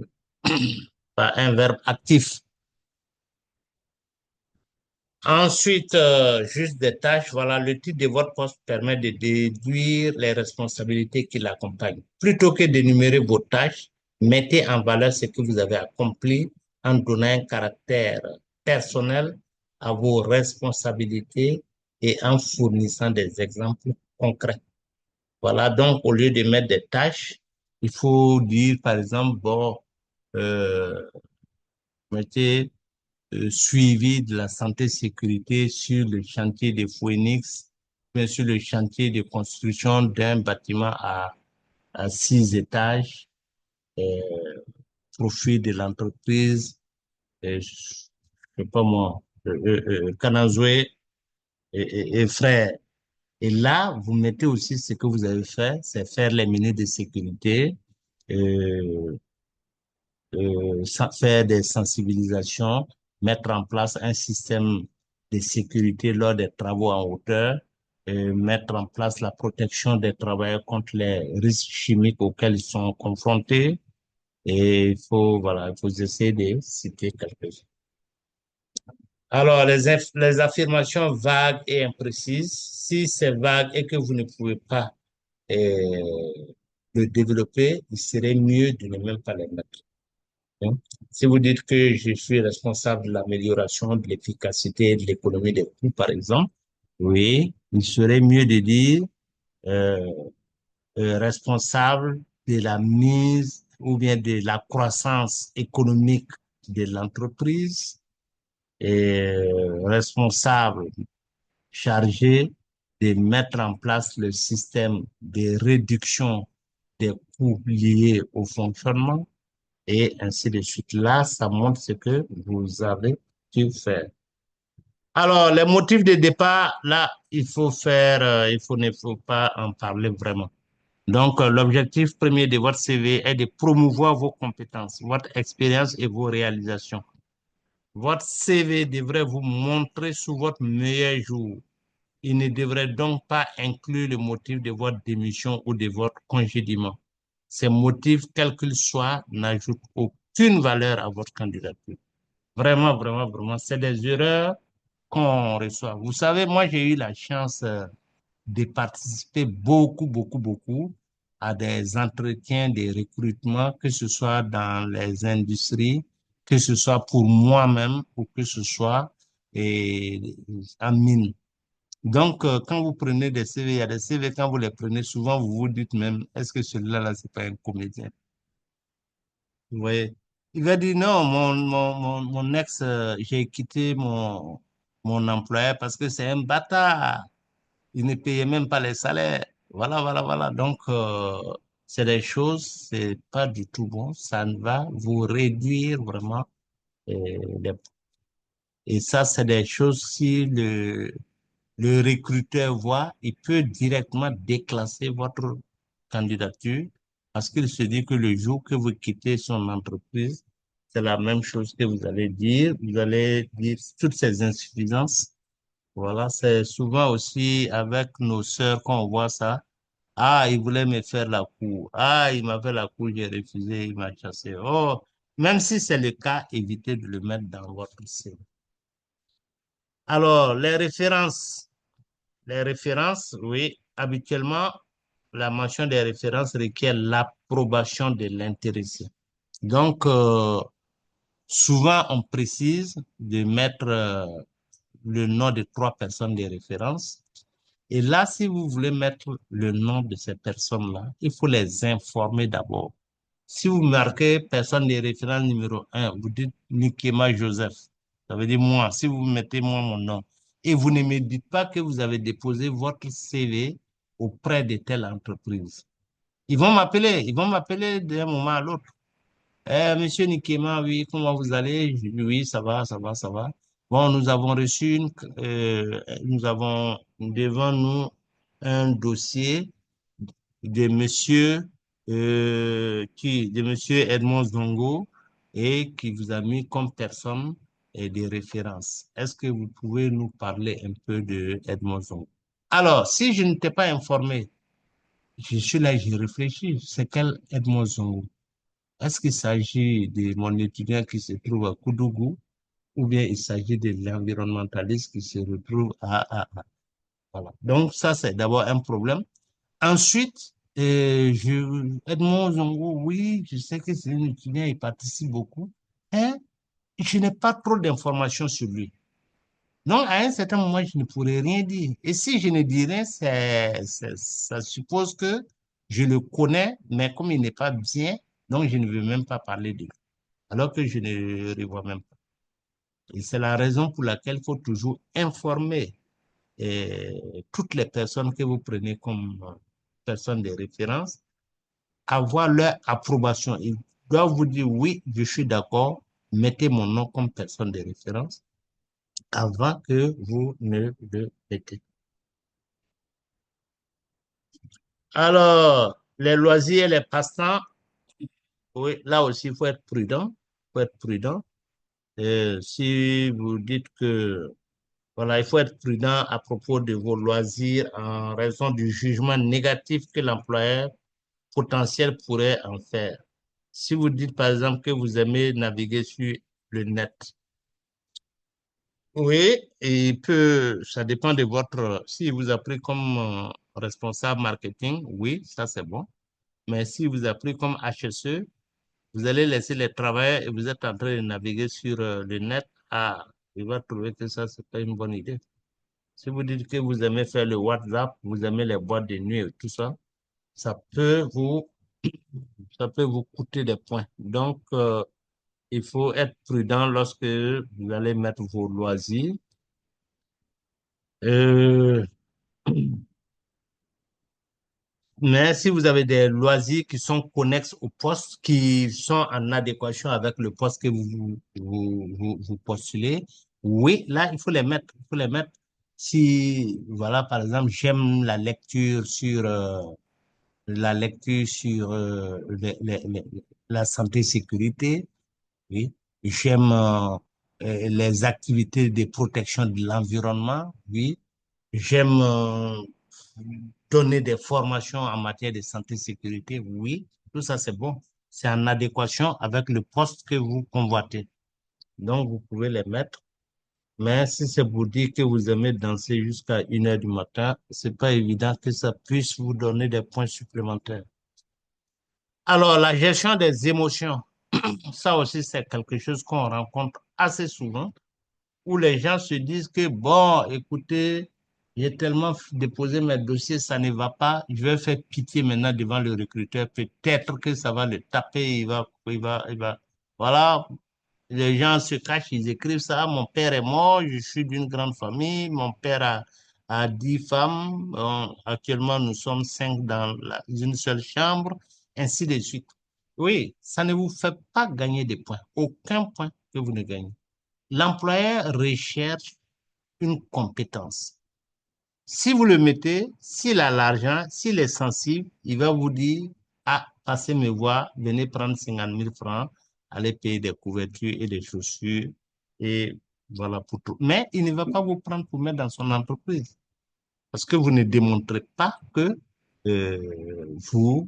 par un verbe actif. Ensuite, juste des tâches. Voilà, le titre de votre poste permet de déduire les responsabilités qui l'accompagnent. Plutôt que d'énumérer vos tâches, mettez en valeur ce que vous avez accompli en donnant un caractère personnel à vos responsabilités et en fournissant des exemples concrets. Voilà, donc au lieu de mettre des tâches, il faut dire, par exemple, bon, euh, mettez suivi de la santé-sécurité sur le chantier de Phoenix, bien sur le chantier de construction d'un bâtiment à 6 étages, euh, profit de l'entreprise, je sais pas moi, Canazoué et frères. Et là, vous mettez aussi ce que vous avez fait, c'est faire les minutes de sécurité, euh, faire des sensibilisations, mettre en place un système de sécurité lors des travaux en hauteur, mettre en place la protection des travailleurs contre les risques chimiques auxquels ils sont confrontés. Et voilà, il faut essayer de citer quelque chose. Alors, les affirmations vagues et imprécises, si c'est vague et que vous ne pouvez pas le développer, il serait mieux de ne même pas les mettre. Hein. Si vous dites que je suis responsable de l'amélioration de l'efficacité et de l'économie des coûts, par exemple, oui, il serait mieux de dire euh, responsable de la mise ou bien de la croissance économique de l'entreprise et responsable chargé de mettre en place le système de réduction des coûts liés au fonctionnement et ainsi de suite. Là, ça montre ce que vous avez pu faire. Alors, les motifs de départ, là, ne faut pas en parler vraiment. Donc, l'objectif premier de votre CV est de promouvoir vos compétences, votre expérience et vos réalisations. Votre CV devrait vous montrer sous votre meilleur jour. Il ne devrait donc pas inclure le motif de votre démission ou de votre congédiement. Ces motifs, quels qu'ils soient, n'ajoutent aucune valeur à votre candidature. Vraiment, vraiment, vraiment, c'est des erreurs qu'on reçoit. Vous savez, moi, j'ai eu la chance de participer beaucoup, beaucoup, beaucoup à des entretiens de recrutement, que ce soit dans les industries, que ce soit pour moi-même ou que ce soit en mine. Donc, quand vous prenez des CV, il y a des CV, quand vous les prenez, souvent vous vous dites même, est-ce que celui-là, là, c'est pas un comédien? Vous voyez? Il va dire, non, mon ex, j'ai quitté mon employeur parce que c'est un bâtard. Il ne payait même pas les salaires. Voilà, voilà, voilà. Donc, c'est des choses, c'est pas du tout bon. Ça ne va vous réduire vraiment. euh, les- Et ça, c'est des choses, si le recruteur voit, il peut directement déclasser votre candidature parce qu'il se dit que le jour que vous quittez son entreprise, c'est la même chose que vous allez dire. Vous allez dire toutes ces insuffisances. Voilà, c'est souvent aussi avec nos sœurs qu'on voit ça. Ah, il voulait me faire la cour. Ah, il m'a fait la cour, j'ai refusé, il m'a chassé. Oh, même si c'est le cas, évitez de le mettre dans votre CV. Alors, les références. Les références, oui, habituellement, la mention des références requiert l'approbation de l'intéressé. Donc, souvent, on précise de mettre le nom de 3 personnes de référence. Et là, si vous voulez mettre le nom de ces personnes-là, il faut les informer d'abord. Si vous marquez personne de référence numéro 1, vous dites Nikema Joseph. Ça veut dire moi. Si vous mettez moi mon nom. Et vous ne me dites pas que vous avez déposé votre CV auprès de telle entreprise. Ils vont m'appeler d'un moment à l'autre. Monsieur Nikema, oui, comment vous allez? Je dis, oui, ça va, ça va, ça va. Bon, nous avons reçu nous avons devant nous un dossier de monsieur Edmond Zongo et qui vous a mis comme personne et des références. Est-ce que vous pouvez nous parler un peu de Edmond Zongo? Alors, si je ne t'ai pas informé, je suis là, je réfléchis. C'est quel Edmond Zongo? Est-ce qu'il s'agit de mon étudiant qui se trouve à Koudougou ou bien il s'agit de l'environnementaliste qui se retrouve voilà. Donc, ça, c'est d'abord un problème. Ensuite, Edmond Zongo, oui, je sais que c'est un étudiant, il participe beaucoup. Hein? Je n'ai pas trop d'informations sur lui. Donc, à un certain moment, je ne pourrais rien dire. Et si je ne dis rien, ça suppose que je le connais, mais comme il n'est pas bien, donc je ne veux même pas parler de lui, alors que je ne le revois même pas. Et c'est la raison pour laquelle il faut toujours informer toutes les personnes que vous prenez comme personnes de référence, avoir leur approbation. Ils doivent vous dire oui, je suis d'accord, mettez mon nom comme personne de référence avant que vous ne le mettez. Alors, les loisirs et les passe-temps, oui, là aussi, il faut être prudent. Il faut être prudent. Si vous dites que, voilà, il faut être prudent à propos de vos loisirs en raison du jugement négatif que l'employeur potentiel pourrait en faire. Si vous dites, par exemple, que vous aimez naviguer sur le net, oui, et ça dépend de si vous avez pris comme responsable marketing, oui, ça c'est bon. Mais si vous avez pris comme HSE, vous allez laisser les travailleurs et vous êtes en train de naviguer sur le net, il va trouver que ça, c'est pas une bonne idée. Si vous dites que vous aimez faire le WhatsApp, vous aimez les boîtes de nuit et tout ça, ça peut vous, ça peut vous coûter des points. Donc, il faut être prudent lorsque vous allez mettre vos loisirs. Euh, Mais si vous avez des loisirs qui sont connexes au poste, qui sont en adéquation avec le poste que vous postulez, oui, là, il faut les mettre. Il faut les mettre. Si, voilà, par exemple, j'aime la lecture sur la santé-sécurité, oui. J'aime les activités de protection de l'environnement, oui. J'aime donner des formations en matière de santé-sécurité, oui. Tout ça, c'est bon. C'est en adéquation avec le poste que vous convoitez. Donc, vous pouvez les mettre. Mais si c'est pour dire que vous aimez danser jusqu'à 1 heure du matin, c'est pas évident que ça puisse vous donner des points supplémentaires. Alors, la gestion des émotions, ça aussi, c'est quelque chose qu'on rencontre assez souvent, où les gens se disent que, bon, écoutez, j'ai tellement déposé mes dossiers, ça ne va pas, je vais faire pitié maintenant devant le recruteur, peut-être que ça va le taper, voilà, les gens se cachent, ils écrivent ça, mon père est mort, je suis d'une grande famille, mon père a 10 femmes, actuellement nous sommes 5 dans une seule chambre, ainsi de suite. Oui, ça ne vous fait pas gagner des points, aucun point que vous ne gagnez. L'employeur recherche une compétence. Si vous le mettez, s'il a l'argent, s'il est sensible, il va vous dire, ah, passez me voir, venez prendre 50 000 francs, allez payer des couvertures et des chaussures, et voilà pour tout. Mais il ne va pas vous prendre pour mettre dans son entreprise, parce que vous ne démontrez pas que vous,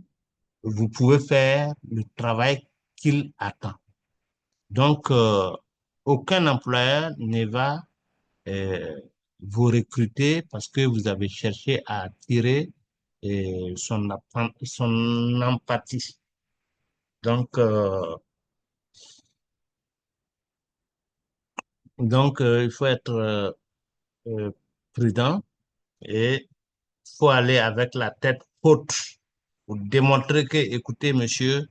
vous pouvez faire le travail qu'il attend. Donc, aucun employeur ne va euh, vous recruter parce que vous avez cherché à attirer son empathie. Donc, Donc, il faut être euh, prudent et il faut aller avec la tête haute pour démontrer que, écoutez, monsieur,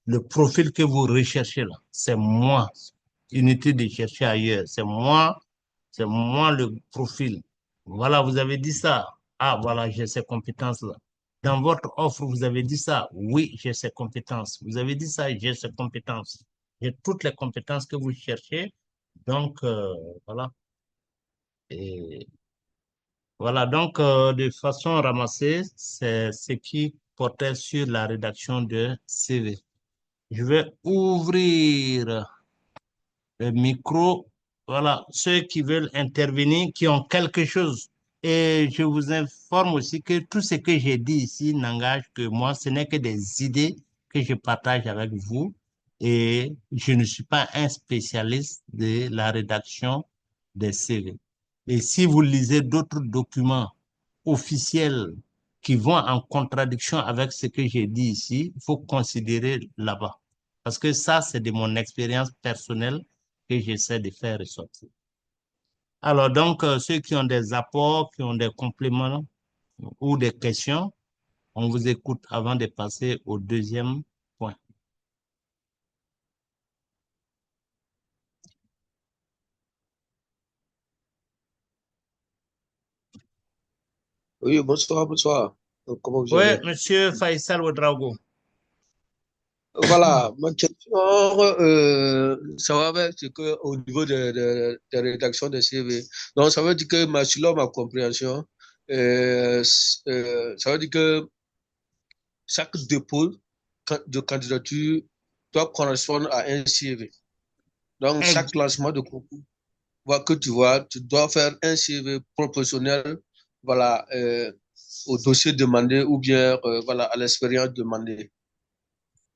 le profil que vous recherchez là, c'est moi. Inutile de chercher ailleurs. C'est moi le profil. Voilà, vous avez dit ça. Ah, voilà, j'ai ces compétences-là. Dans votre offre, vous avez dit ça. Oui, j'ai ces compétences. Vous avez dit ça, j'ai ces compétences. J'ai toutes les compétences que vous cherchez. Donc, voilà. Et voilà, donc, de façon ramassée, c'est ce qui portait sur la rédaction de CV. Je vais ouvrir le micro. Voilà, ceux qui veulent intervenir, qui ont quelque chose. Et je vous informe aussi que tout ce que j'ai dit ici n'engage que moi. Ce n'est que des idées que je partage avec vous. Et je ne suis pas un spécialiste de la rédaction des CV. Et si vous lisez d'autres documents officiels qui vont en contradiction avec ce que j'ai dit ici, il faut considérer là-bas. Parce que ça, c'est de mon expérience personnelle que j'essaie de faire ressortir. Alors, donc, ceux qui ont des apports, qui ont des compléments ou des questions, on vous écoute avant de passer au deuxième point. Oui, bonsoir, bonsoir. Comment vous Oui, allez? monsieur Faisal Ouedraogo. Voilà, ma question, ça va avec ce que, au niveau de rédaction des CV. Donc, ça veut dire que, selon ma compréhension, ça veut dire que chaque dépôt de candidature doit correspondre à un CV. Donc, chaque Ex- lancement de concours que tu vois, tu dois faire un CV proportionnel, voilà, au dossier demandé ou bien, voilà, à l'expérience demandée.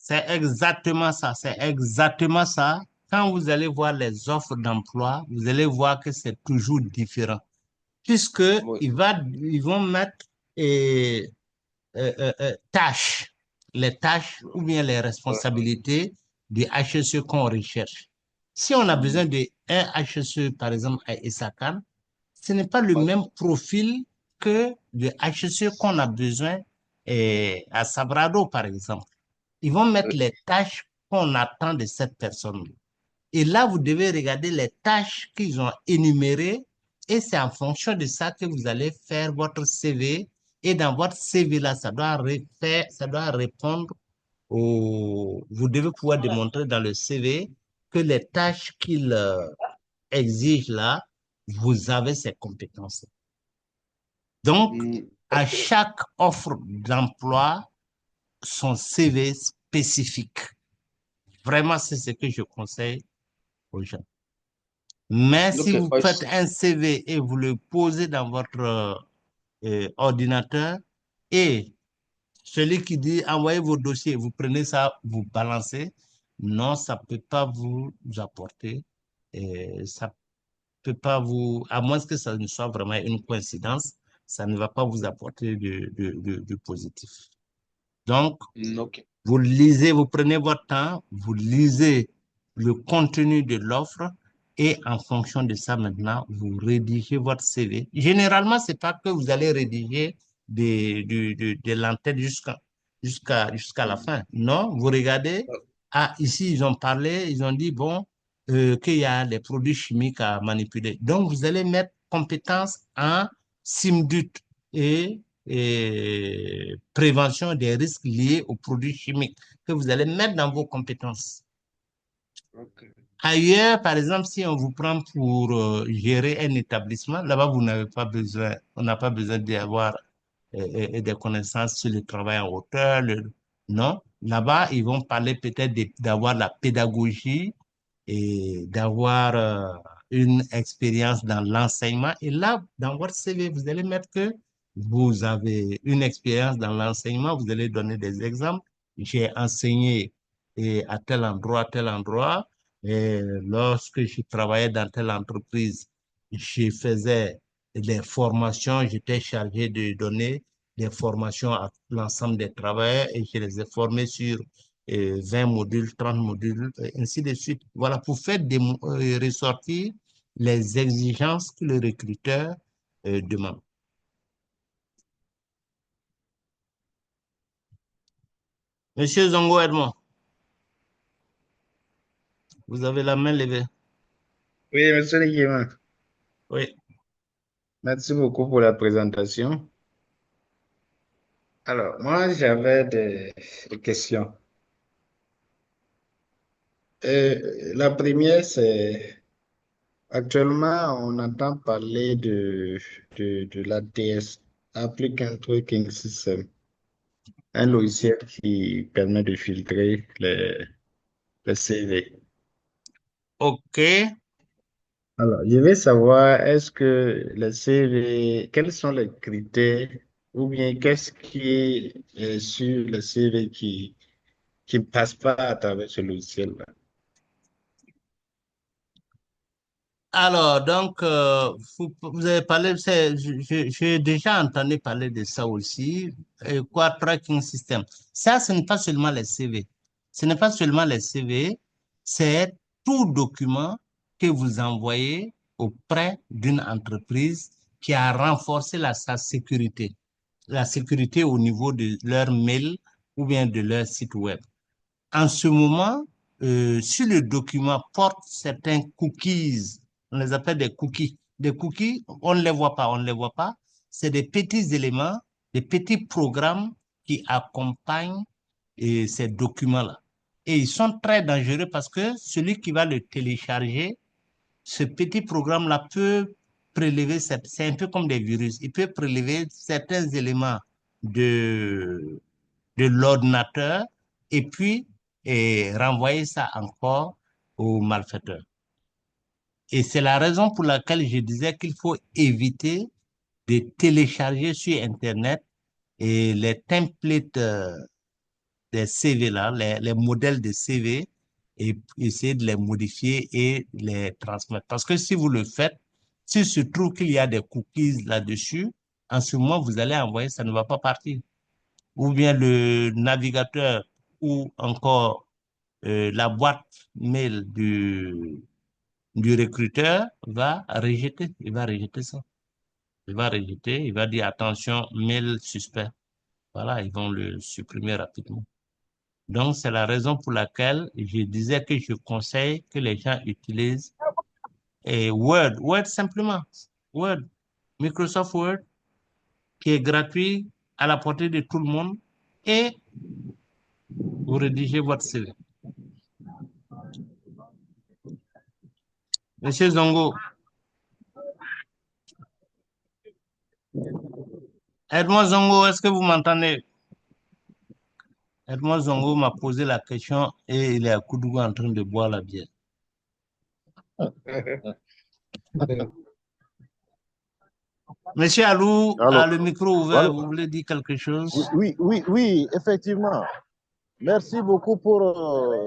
C'est exactement ça, c'est exactement ça. Quand vous allez voir les offres d'emploi, vous allez voir que c'est toujours différent. Puisque Oui, ils vont mettre tâches, les tâches ou bien les ouais. responsabilités du HSE qu'on recherche. Si on a besoin d'un HSE, par exemple, à Essakan, ce n'est pas le Ouais. même profil que le HSE qu'on a besoin à Sabrado, par exemple. Ils vont mettre les tâches qu'on attend de cette personne. Et là, vous devez regarder les tâches qu'ils ont énumérées et c'est en fonction de ça que vous allez faire votre CV. Et dans votre CV là, ça doit répondre au, vous devez pouvoir démontrer dans le CV que les tâches qu'il exige là, vous avez ces compétences. Donc, Mm, à ok, chaque offre d'emploi, son CV spécifique. Vraiment, c'est ce que je conseille aux gens. Mais si ok, vous faites un CV et vous le posez dans votre ordinateur et celui qui dit envoyez vos dossiers, vous prenez ça, vous balancez, non, ça peut pas vous apporter, ça peut pas vous, à moins que ça ne soit vraiment une coïncidence, ça ne va pas vous apporter du positif. Donc, ok. vous lisez, vous prenez votre temps, vous lisez le contenu de l'offre et en fonction de ça, maintenant, vous rédigez votre CV. Généralement, c'est pas que vous allez rédiger de l'entête jusqu'à la fin. Non, vous regardez, ah, ici, ils ont parlé, ils ont dit, bon, qu'il y a des produits chimiques à manipuler. Donc, vous allez mettre compétences en SIMDUT et prévention des risques liés aux produits chimiques que vous allez mettre dans vos compétences. Ok. Ailleurs, par exemple, si on vous prend pour gérer un établissement, là-bas, vous n'avez pas besoin, on n'a pas besoin d'avoir des connaissances sur le travail en hauteur. Non, là-bas, ils vont parler peut-être d'avoir la pédagogie et d'avoir une expérience dans l'enseignement. Et là, dans votre CV, vous allez mettre que vous avez une expérience dans l'enseignement, vous allez donner des exemples. J'ai enseigné à tel endroit, et lorsque je travaillais dans telle entreprise, je faisais des formations, j'étais chargé de donner des formations à l'ensemble des travailleurs et je les ai formés sur 20 modules, 30 modules, et ainsi de suite. Voilà, pour faire ressortir les exigences que le recruteur demande. Monsieur Zongo Edmond, vous avez la main levée. Oui, monsieur Guillemin, Oui. merci beaucoup pour la présentation. Alors, moi, j'avais des questions. La première, c'est actuellement, on entend parler de l'ATS, Applicant Tracking System, un logiciel qui permet de filtrer les CV. OK. Alors, je veux savoir, est-ce que les CV, quels sont les critères ou bien qu'est-ce qui est sur le CV qui ne passe pas à travers ce logiciel-là? Alors, donc, vous avez parlé, j'ai déjà entendu parler de ça aussi. Quoi, tracking system. Ça, ce n'est pas seulement les CV. Ce n'est pas seulement les CV, c'est tout document que vous envoyez auprès d'une entreprise qui a renforcé sa sécurité. La sécurité au niveau de leur mail ou bien de leur site web. En ce moment, si le document porte certains cookies, on les appelle des cookies. Des cookies, on ne les voit pas, on ne les voit pas. C'est des petits éléments, des petits programmes qui accompagnent ces documents-là. Et ils sont très dangereux parce que celui qui va le télécharger, ce petit programme-là peut prélever, c'est un peu comme des virus, il peut prélever certains éléments de, de l'ordinateur et puis renvoyer ça encore aux malfaiteurs. Et c'est la raison pour laquelle je disais qu'il faut éviter de télécharger sur Internet et les templates des CV là, les modèles de CV et essayer de les modifier et les transmettre. Parce que si vous le faites, s'il se trouve qu'il y a des cookies là-dessus, en ce moment, vous allez envoyer, ça ne va pas partir. Ou bien le navigateur ou encore la boîte mail du recruteur va rejeter. Il va rejeter ça. Il va rejeter, il va dire attention, mail suspect. Voilà, ils vont le supprimer rapidement. Donc, c'est la raison pour laquelle je disais que je conseille que les gens utilisent Word simplement. Word, Microsoft Word, qui est gratuit, à la portée de tout le monde, et vous rédigez votre CV. Monsieur Zongo, Edmond Zongo, est-ce que vous m'entendez? Edmond Zongo m'a posé la question et il est à Koudougou en train de boire la bière. Monsieur Alou Alors, a le micro ouvert, voilà. vous voulez dire quelque chose? Oui, effectivement. Merci beaucoup pour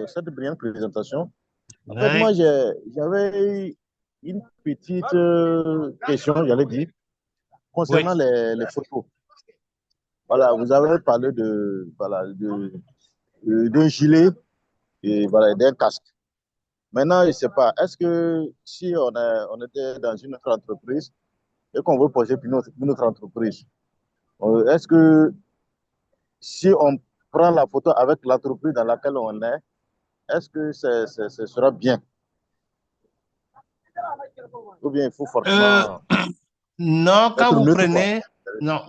cette brillante présentation. En fait, Oui, j'avais une petite question, j'allais dire, oui. concernant les photos. Voilà, vous avez parlé d'un gilet et voilà, d'un casque. Maintenant, je ne sais pas, est-ce que si on était dans une autre entreprise et qu'on veut poser pour une autre entreprise, est-ce que si on prend la photo avec l'entreprise dans laquelle on est, est-ce que ce sera bien? Ou bien il faut Euh, forcément non, quand être vous neutre, quoi. prenez, non,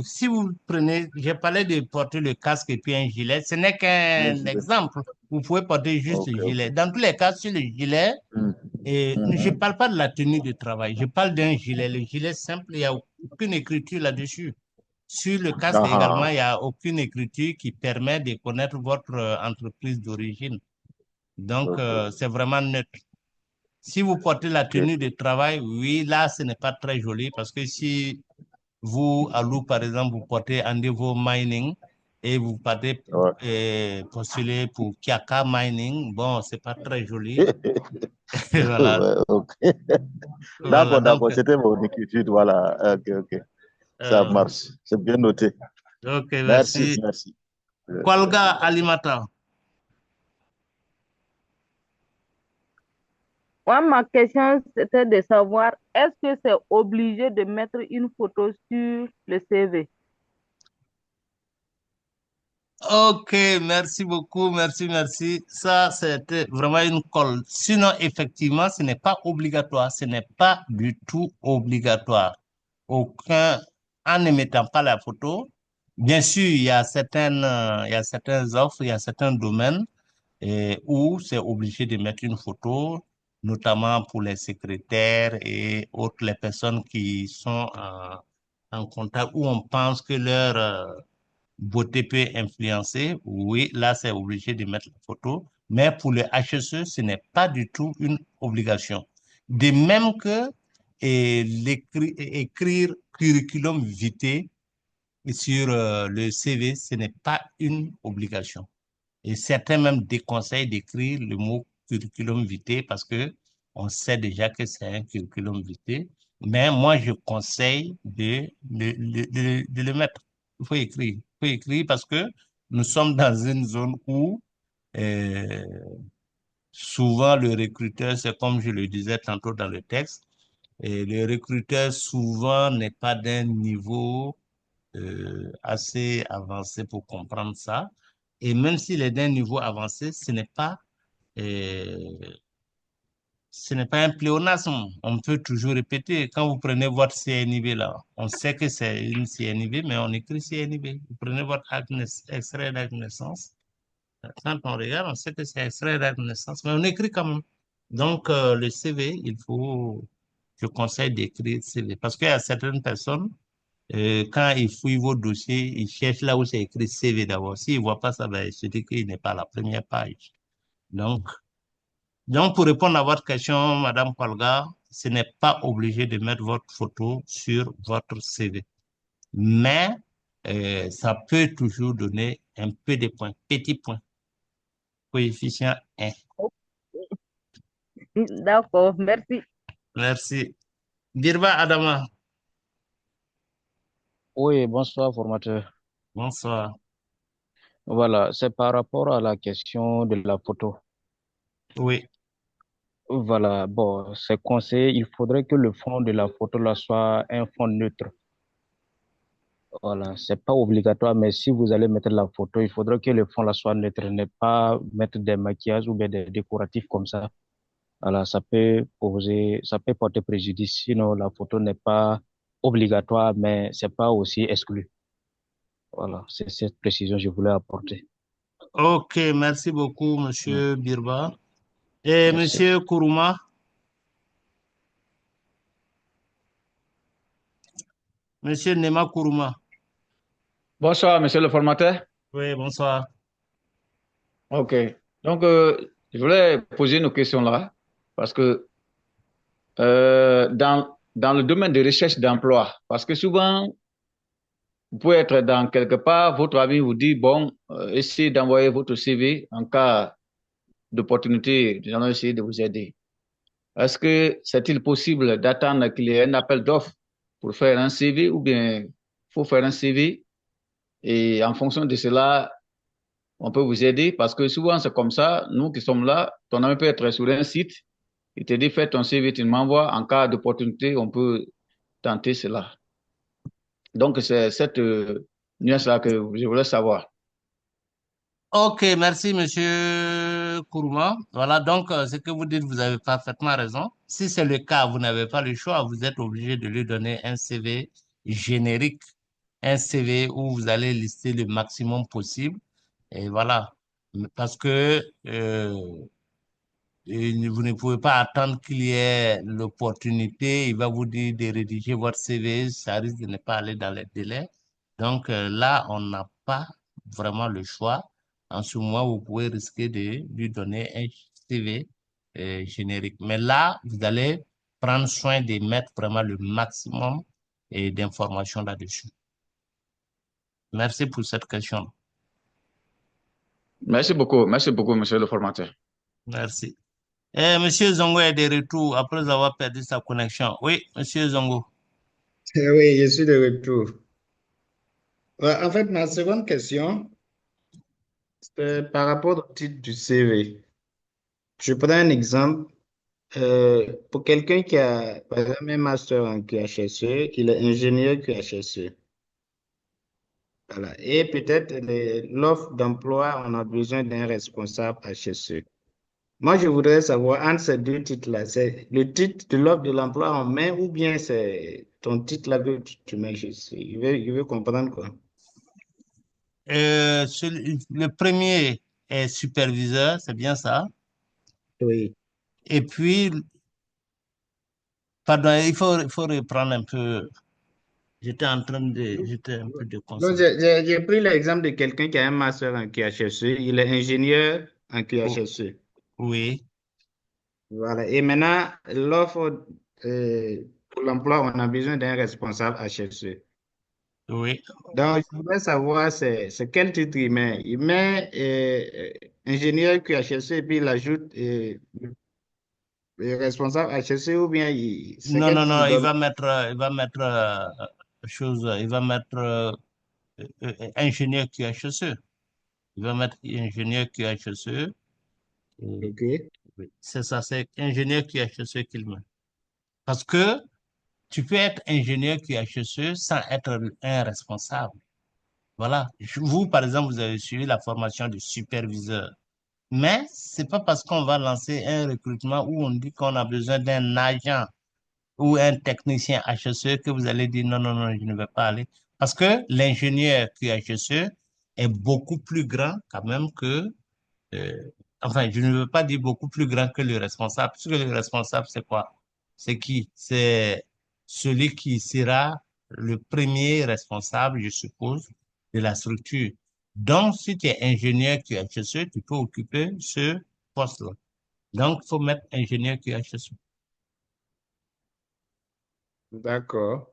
si vous prenez, j'ai parlé de porter le casque et puis un gilet, ce n'est Un qu'un gilet. exemple. Vous pouvez porter juste le Ok, ok. gilet. Dans tous les cas, sur le gilet, Hmm. et je ne Mhm. parle pas de la tenue de travail, je parle d'un gilet. Le gilet simple, il n'y a aucune écriture là-dessus. Sur le casque Ah, également, ah. il n'y a aucune écriture qui permet de connaître votre entreprise d'origine. Donc, Ok, c'est vraiment neutre. Si vous portez la ok. tenue de travail, oui, là, ce n'est pas très joli parce que si vous, à Lou, par exemple, vous portez Endeavour Mining et vous partez Ouais. postuler pour Kiaka Mining, bon, c'est pas très joli. Voilà. Ouais, ok. Voilà. Donc, C'était mon inquiétude. Voilà. Ok, ok. Ça euh, marche. C'est bien noté. ok, Merci, merci. merci. Kolga Alimata. Moi, ma question, c'était de savoir, est-ce que c'est obligé de mettre une photo sur le CV? Ok, merci beaucoup, merci. Ça, c'était vraiment une colle. Sinon, effectivement, ce n'est pas obligatoire, ce n'est pas du tout obligatoire. Aucun, en ne mettant pas la photo, bien sûr, il y a certaines offres, il y a certains domaines où c'est obligé de mettre une photo, notamment pour les secrétaires et autres, les personnes qui sont en contact, où on pense que leur beauté peut influencer. Oui, là, c'est obligé de mettre la photo. Mais pour le HSE, ce n'est pas du tout une obligation. De même que écrire curriculum vitae sur le CV, ce n'est pas une obligation. Et certains même déconseillent d'écrire le mot curriculum vitae parce que on sait déjà que c'est un curriculum vitae. Mais moi, je conseille de le mettre. Il faut écrire parce que nous sommes dans une zone où euh, souvent le recruteur, c'est comme je le disais tantôt dans le texte, et le recruteur souvent n'est pas d'un niveau assez avancé pour comprendre ça. Et même s'il est d'un niveau avancé, euh, ce n'est pas un pléonasme. On peut toujours répéter. Quand vous prenez votre CNIB là, on sait que c'est une CNIB, mais on écrit CNIB. Vous prenez votre extrait d'acte de naissance. Quand on regarde, on sait que c'est extrait d'acte de naissance, mais on écrit quand même. Donc, le CV, je conseille d'écrire CV. Parce qu'il y a certaines personnes, quand ils fouillent vos dossiers, ils cherchent là où c'est écrit CV d'abord. S'ils ne voient pas ça, ben, ils se disent qu'il n'est pas à la première page. Donc, pour répondre à votre question, Madame Kolga, ce n'est pas obligé de mettre votre photo sur votre CV. Mais ça peut toujours donner un peu de points, petits points, coefficient 1. D'accord, merci. Merci. Dirba Adama, Oui, bonsoir, formateur. bonsoir. Voilà, c'est par rapport à la question de la photo. Oui. Voilà, bon, c'est conseillé, il faudrait que le fond de la photo là soit un fond neutre. Voilà, c'est pas obligatoire, mais si vous allez mettre la photo, il faudrait que le fond là soit neutre, ne pas mettre des maquillages ou bien des décoratifs comme ça. Voilà, ça peut porter préjudice. Sinon, la photo n'est pas obligatoire, mais c'est pas aussi exclu. Voilà, c'est cette précision que je voulais apporter. Ok, merci beaucoup, Mm. Monsieur Birba. Et Merci. Monsieur Kourouma, Monsieur Nema Kourouma. Bonsoir, monsieur le formateur. Oui, bonsoir. OK. Donc, je voulais poser une question là, parce que dans le domaine de recherche d'emploi, parce que souvent, vous pouvez être dans quelque part, votre ami vous dit, bon, essayez d'envoyer votre CV en cas d'opportunité, nous allons essayer de vous aider. Est-ce que c'est-il possible d'attendre qu'il y ait un appel d'offres pour faire un CV ou bien faut faire un CV et en fonction de cela, on peut vous aider parce que souvent c'est comme ça, nous qui sommes là, ton ami peut être sur un site, il te dit fais ton CV, tu m'envoies, en cas d'opportunité, on peut tenter cela. Donc c'est cette nuance-là que je voulais savoir. Ok, merci, Monsieur Kourouma. Voilà, donc, ce que vous dites, vous avez parfaitement raison. Si c'est le cas, vous n'avez pas le choix, vous êtes obligé de lui donner un CV générique, un CV où vous allez lister le maximum possible. Et voilà. Parce que vous ne pouvez pas attendre qu'il y ait l'opportunité. Il va vous dire de rédiger votre CV, ça risque de ne pas aller dans les délais. Donc là, on n'a pas vraiment le choix. En ce moment, vous pouvez risquer de lui donner un CV générique. Mais là, vous allez prendre soin de mettre vraiment le maximum d'informations là-dessus. Merci pour cette question. Merci beaucoup, monsieur le formateur. Merci. Monsieur Zongo est de retour après avoir perdu sa connexion. Oui, Monsieur Zongo. Oui, je suis de retour. Ouais, en fait, ma seconde question, c'est par rapport au titre du CV. Je prends un exemple. Pour quelqu'un qui a, par exemple, un master en QHSE, il est ingénieur QHSE. Voilà. Et peut-être l'offre d'emploi, on a besoin d'un responsable HSE. Moi, je voudrais savoir, entre ces deux titres-là, c'est le titre de l'offre de l'emploi en main ou bien c'est ton titre-là que tu mets juste. Je veux comprendre quoi. Le premier est superviseur, c'est bien ça. Oui. Et puis, pardon, il faut reprendre un peu. J'étais un peu Donc, déconcentré. j'ai pris l'exemple de quelqu'un qui a un master en QHSE. Il est ingénieur en Oh, QHSE. oui, Voilà. Et maintenant, l'offre pour l'emploi, on a besoin d'un responsable HSE. oui. Donc, je voudrais savoir, c'est quel titre il met. Il met ingénieur QHSE et puis il ajoute responsable HSE ou bien c'est Non, quel non, titre il non, doit il va mettre ingénieur QHSE. Il va mettre ingénieur QHSE. mettre? Et OK. oui, c'est ça, c'est ingénieur QHSE qu'il met. Parce que tu peux être ingénieur QHSE sans être un responsable. Voilà. Vous, par exemple, vous avez suivi la formation de superviseur. Mais c'est pas parce qu'on va lancer un recrutement où on dit qu'on a besoin d'un agent ou un technicien HSE que vous allez dire non, non, non, je ne vais pas aller. Parce que l'ingénieur QHSE est beaucoup plus grand quand même que, euh, enfin, je ne veux pas dire beaucoup plus grand que le responsable, parce que le responsable, c'est quoi? C'est qui? C'est celui qui sera le premier responsable, je suppose, de la structure. Donc, si tu es ingénieur QHSE, tu peux occuper ce poste-là. Donc, il faut mettre ingénieur QHSE. D'accord.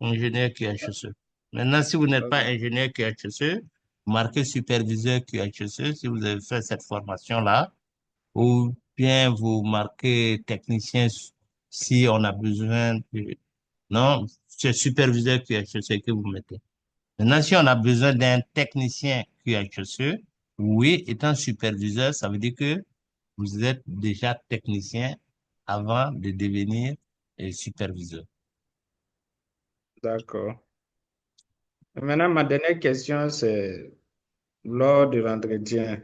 Ingénieur QHSE. Maintenant, si vous n'êtes pas OK. ingénieur QHSE, marquez superviseur QHSE si vous avez fait cette formation-là, ou bien vous marquez technicien si on a besoin de... Non, c'est superviseur QHSE que vous mettez. Maintenant, si on a besoin d'un technicien QHSE, oui, étant superviseur, ça veut dire que vous êtes déjà technicien avant de devenir superviseur. D'accord. Maintenant, ma dernière question, c'est lors de l'entretien.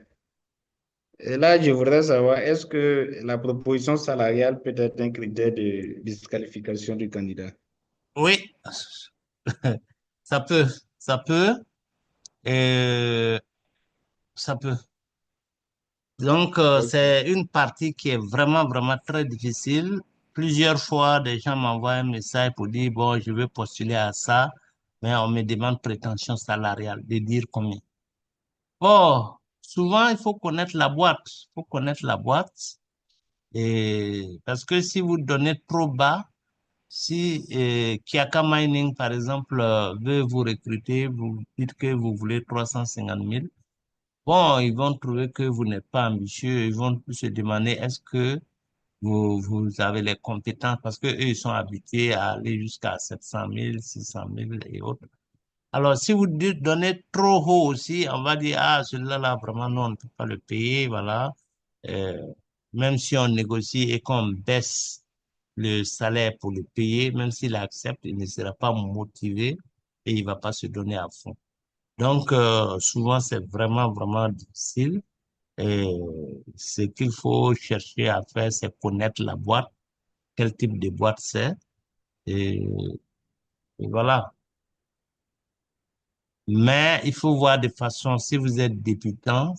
Et là, je voudrais savoir, est-ce que la proposition salariale peut être un critère de disqualification du candidat? Oui, ça peut, ça peut, euh, ça peut. Donc, OK. c'est une partie qui est vraiment, vraiment très difficile. Plusieurs fois, des gens m'envoient un message pour dire, bon, je veux postuler à ça, mais on me demande prétention salariale, de dire combien. Bon, souvent, il faut connaître la boîte. Il faut connaître la boîte. Et parce que si vous donnez trop bas, si Kiaka Mining, par exemple, veut vous recruter, vous dites que vous voulez 350 000, bon, ils vont trouver que vous n'êtes pas ambitieux, ils vont se demander est-ce que vous avez les compétences parce que eux, ils sont habitués à aller jusqu'à 700 000, 600 000 et autres. Alors, si vous donnez trop haut aussi, on va dire, ah, celui-là, là, vraiment, non, on ne peut pas le payer, voilà. Euh, Même si on négocie et qu'on baisse le salaire pour le payer, même s'il accepte, il ne sera pas motivé et il va pas se donner à fond. Donc, souvent, c'est vraiment, vraiment difficile. Et ce qu'il faut chercher à faire, c'est connaître la boîte, quel type de boîte c'est. Et, et voilà. Mais il faut voir de façon, si vous êtes débutant,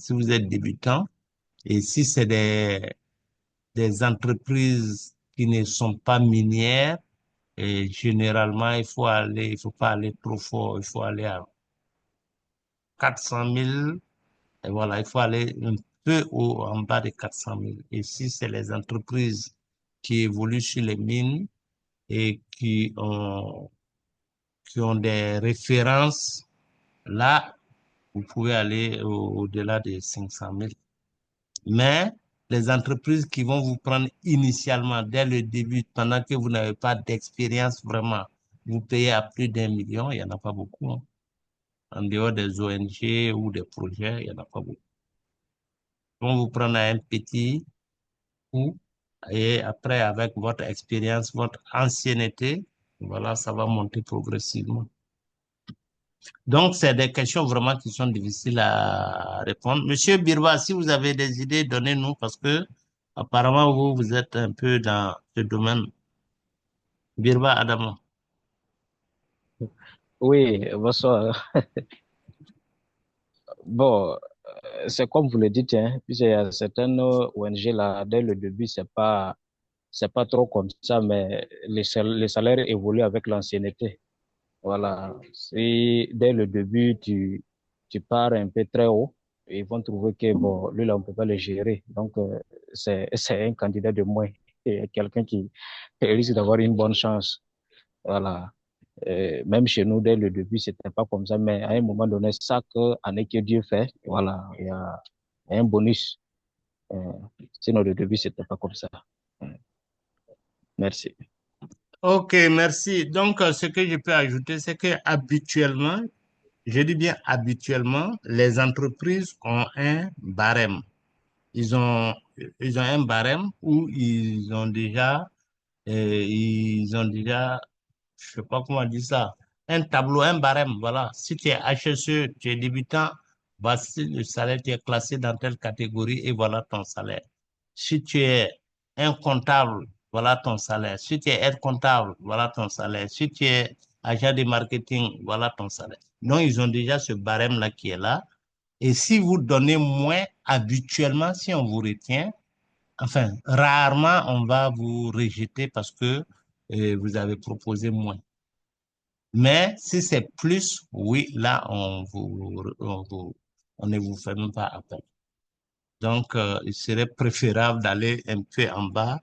et si c'est des entreprises qui ne sont pas minières, et généralement, il faut pas aller trop fort, il faut aller à 400 000, et voilà, il faut aller un peu en bas de 400 000. Et si c'est les entreprises qui évoluent sur les mines et qui ont des références, là, vous pouvez aller au-delà de 500 000. Mais les entreprises qui vont vous prendre initialement, dès le début, pendant que vous n'avez pas d'expérience vraiment, vous payez à plus d'1 million, il n'y en a pas beaucoup, hein. En dehors des ONG ou des projets, il n'y en a pas beaucoup. Ils vont vous prendre à un petit coût Et après, avec votre expérience, votre ancienneté, voilà, ça va monter progressivement. Donc, c'est des questions vraiment qui sont difficiles à répondre. Monsieur Birba, si vous avez des idées, donnez-nous parce que apparemment, vous êtes un peu dans ce domaine. Birba Adamo. Oui, bonsoir. Bon, c'est comme vous le dites, hein, puisqu'il y a certaines ONG là, dès le début, c'est pas trop comme ça, mais les salaires évoluent avec l'ancienneté. Voilà. Si dès le début, tu pars un peu très haut, ils vont trouver que, bon, lui là, on peut pas le gérer. Donc, c'est un candidat de moins et quelqu'un qui risque d'avoir une bonne chance. Voilà. Même chez nous, dès le début, c'était pas comme ça, mais à un moment donné, chaque année que Dieu fait, voilà, il y a un bonus. Euh, Sinon, le début, c'était pas comme ça. Merci. Ok, merci. Donc, ce que je peux ajouter, c'est que habituellement, je dis bien habituellement, les entreprises ont un barème. Ils ont, ils ont un barème où ils ont déjà, je sais pas comment dire ça, un tableau, un barème, voilà. Si tu es HSE, tu es débutant, voici le salaire, tu es classé dans telle catégorie et voilà ton salaire. Si tu es un comptable, voilà ton salaire. Si tu es aide comptable, voilà ton salaire. Si tu es agent de marketing, voilà ton salaire. Donc, ils ont déjà ce barème-là qui est là. Et si vous donnez moins, habituellement, si on vous retient, enfin, rarement on va vous rejeter parce que vous avez proposé moins. Mais si c'est plus, oui, là, on ne vous fait même pas appel. Donc, il serait préférable d'aller un peu en bas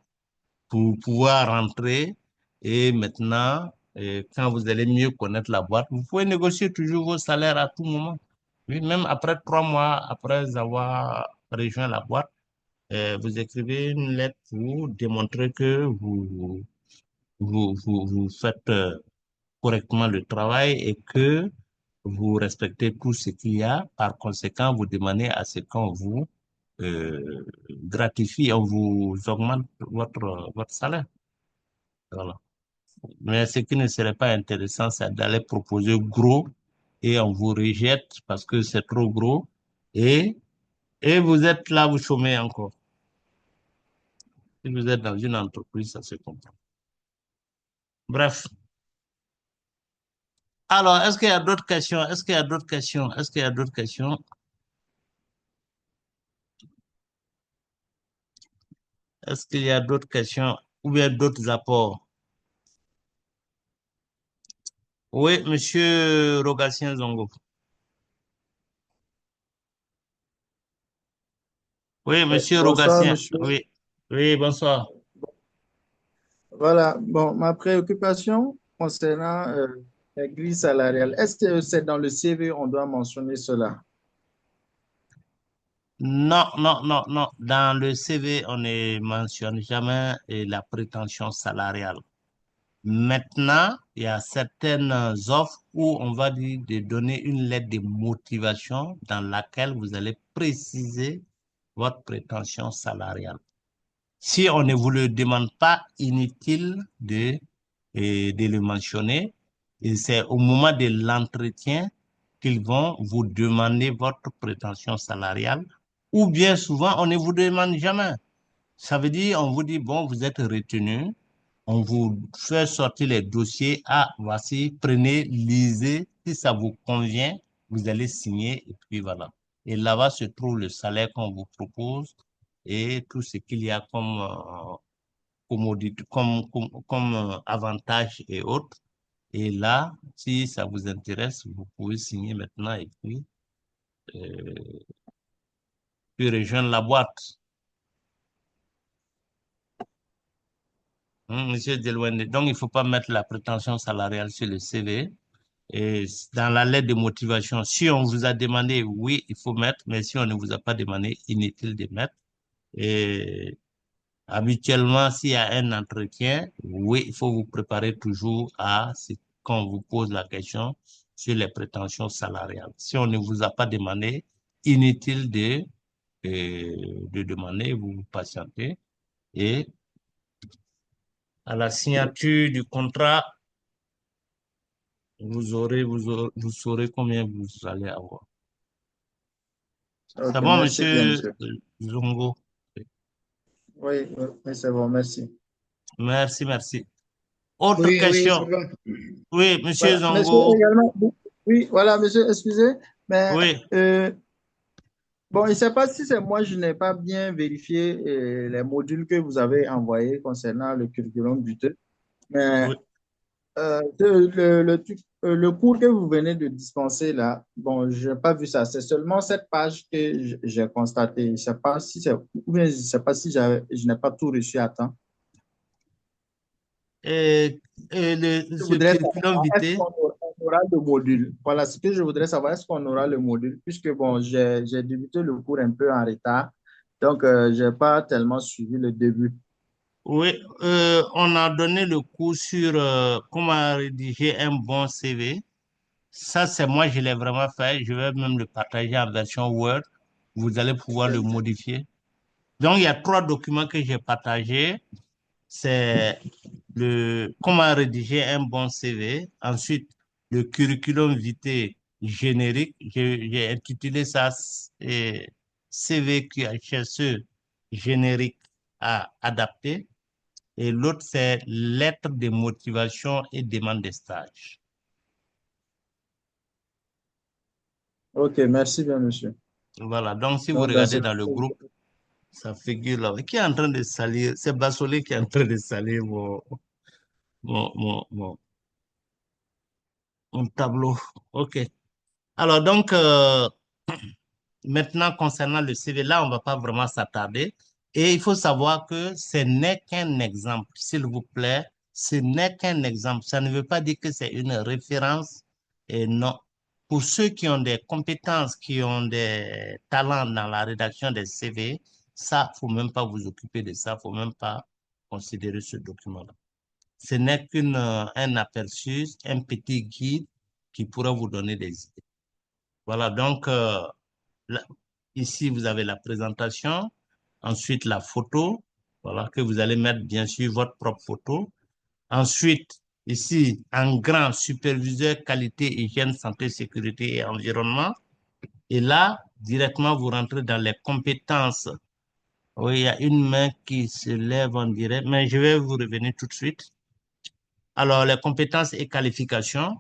pour pouvoir rentrer. Et maintenant, quand vous allez mieux connaître la boîte, vous pouvez négocier toujours vos salaires à tout moment. Oui, même après 3 mois, après avoir rejoint la boîte, vous écrivez une lettre pour démontrer que vous faites correctement le travail et que vous respectez tout ce qu'il y a. Par conséquent, vous demandez à ce qu'on vous gratifie, on vous augmente votre salaire. Voilà. Mais ce qui ne serait pas intéressant, c'est d'aller proposer gros et on vous rejette parce que c'est trop gros et, et vous êtes là, vous chômez encore. Si vous êtes dans une entreprise, ça se comprend. Bref. Alors, est-ce qu'il y a d'autres questions? Est-ce qu'il y a d'autres questions? Est-ce qu'il y a d'autres questions? Est-ce qu'il y a d'autres questions ou bien d'autres apports? Oui, monsieur Rogatien Zongo. Oui, monsieur Bonsoir, Rogatien. monsieur. Oui, oui, bonsoir. Voilà, bon, ma préoccupation concernant les grilles salariales, est-ce que c'est dans le CV on doit mentionner cela? Non, non, non, non. Dans le CV, on ne mentionne jamais la prétention salariale. Maintenant, il y a certaines offres où on va dire de donner une lettre de motivation dans laquelle vous allez préciser votre prétention salariale. Si on ne vous le demande pas, inutile de le mentionner. Et c'est au moment de l'entretien qu'ils vont vous demander votre prétention salariale. Ou bien souvent, on ne vous demande jamais. Ça veut dire, on vous dit, bon, vous êtes retenu, on vous fait sortir les dossiers. Ah, voici, prenez, lisez. Si ça vous convient, vous allez signer et puis voilà. Et là-bas se trouve le salaire qu'on vous propose et tout ce qu'il y a comme commodité, comme avantage et autres. Et là, si ça vous intéresse, vous pouvez signer maintenant et euh, puis rejoindre la boîte. Monsieur Delouane. Donc, il ne faut pas mettre la prétention salariale sur le CV. Et dans la lettre de motivation, si on vous a demandé, oui, il faut mettre, mais si on ne vous a pas demandé, inutile de mettre. Et habituellement, s'il y a un entretien, oui, il faut vous préparer toujours à ce qu'on vous pose la question sur les prétentions salariales. Si on ne vous a pas demandé, inutile de demander, vous vous patientez et À la signature du contrat, vous saurez combien vous allez avoir. Ok, C'est bon, merci bien, monsieur monsieur. Zongo? Oui, oui, oui, c'est bon, merci. Merci, merci. Autre Oui, oui, ça question? va. Oui, monsieur Voilà, monsieur Zongo. également. Oui, voilà, monsieur, excusez, mais Oui, bon, je ne sais pas si c'est moi, je n'ai pas bien vérifié les modules que vous avez envoyés concernant le curriculum vitae, mais oui. le cours que vous venez de dispenser là, bon, je n'ai pas vu ça. C'est seulement cette page que j'ai constatée. Je ne sais pas si c'est, ou bien je ne sais pas si je n'ai pas tout reçu à temps. Et, Je ce voudrais curriculum savoir, est-ce vitae, qu'on aura le module? Voilà, ce que je voudrais savoir, est-ce qu'on aura le module? Puisque, bon, j'ai débuté le cours un peu en retard, donc je n'ai pas tellement suivi le début. oui, on a donné le cours sur comment rédiger un bon CV. Ça, c'est moi, je l'ai vraiment fait. Je vais même le partager en version Word. Vous allez pouvoir le Ok. modifier. Donc, il y a 3 documents que j'ai partagés. C'est le comment rédiger un bon CV. Ensuite, le curriculum vitae générique. J'ai intitulé ça CV QHSE générique à adapter. Et l'autre, c'est lettre de motivation et demande de stage. Ok, merci bien, monsieur. Voilà. Donc, si vous Donc, dans regardez ce dans le groupe, ça figure là. Qui est en train de salir? C'est Bassolé qui est en train de salir mon, mon, mon, mon tableau. OK. Alors, donc, maintenant, concernant le CV, là, on ne va pas vraiment s'attarder. Et il faut savoir que ce n'est qu'un exemple, s'il vous plaît. Ce n'est qu'un exemple. Ça ne veut pas dire que c'est une référence. Et non. Pour ceux qui ont des compétences, qui ont des talents dans la rédaction des CV, ça, faut même pas vous occuper de ça. Faut même pas considérer ce document-là. Ce n'est un aperçu, un petit guide qui pourra vous donner des idées. Voilà. Donc, Là, ici, vous avez la présentation, ensuite la photo, voilà, que vous allez mettre bien sûr votre propre photo. Ensuite, ici, en grand, superviseur qualité, hygiène, santé, sécurité et environnement. Et là, directement, vous rentrez dans les compétences. Oui, il y a une main qui se lève en direct, mais je vais vous revenir tout de suite. Alors, les compétences et qualifications.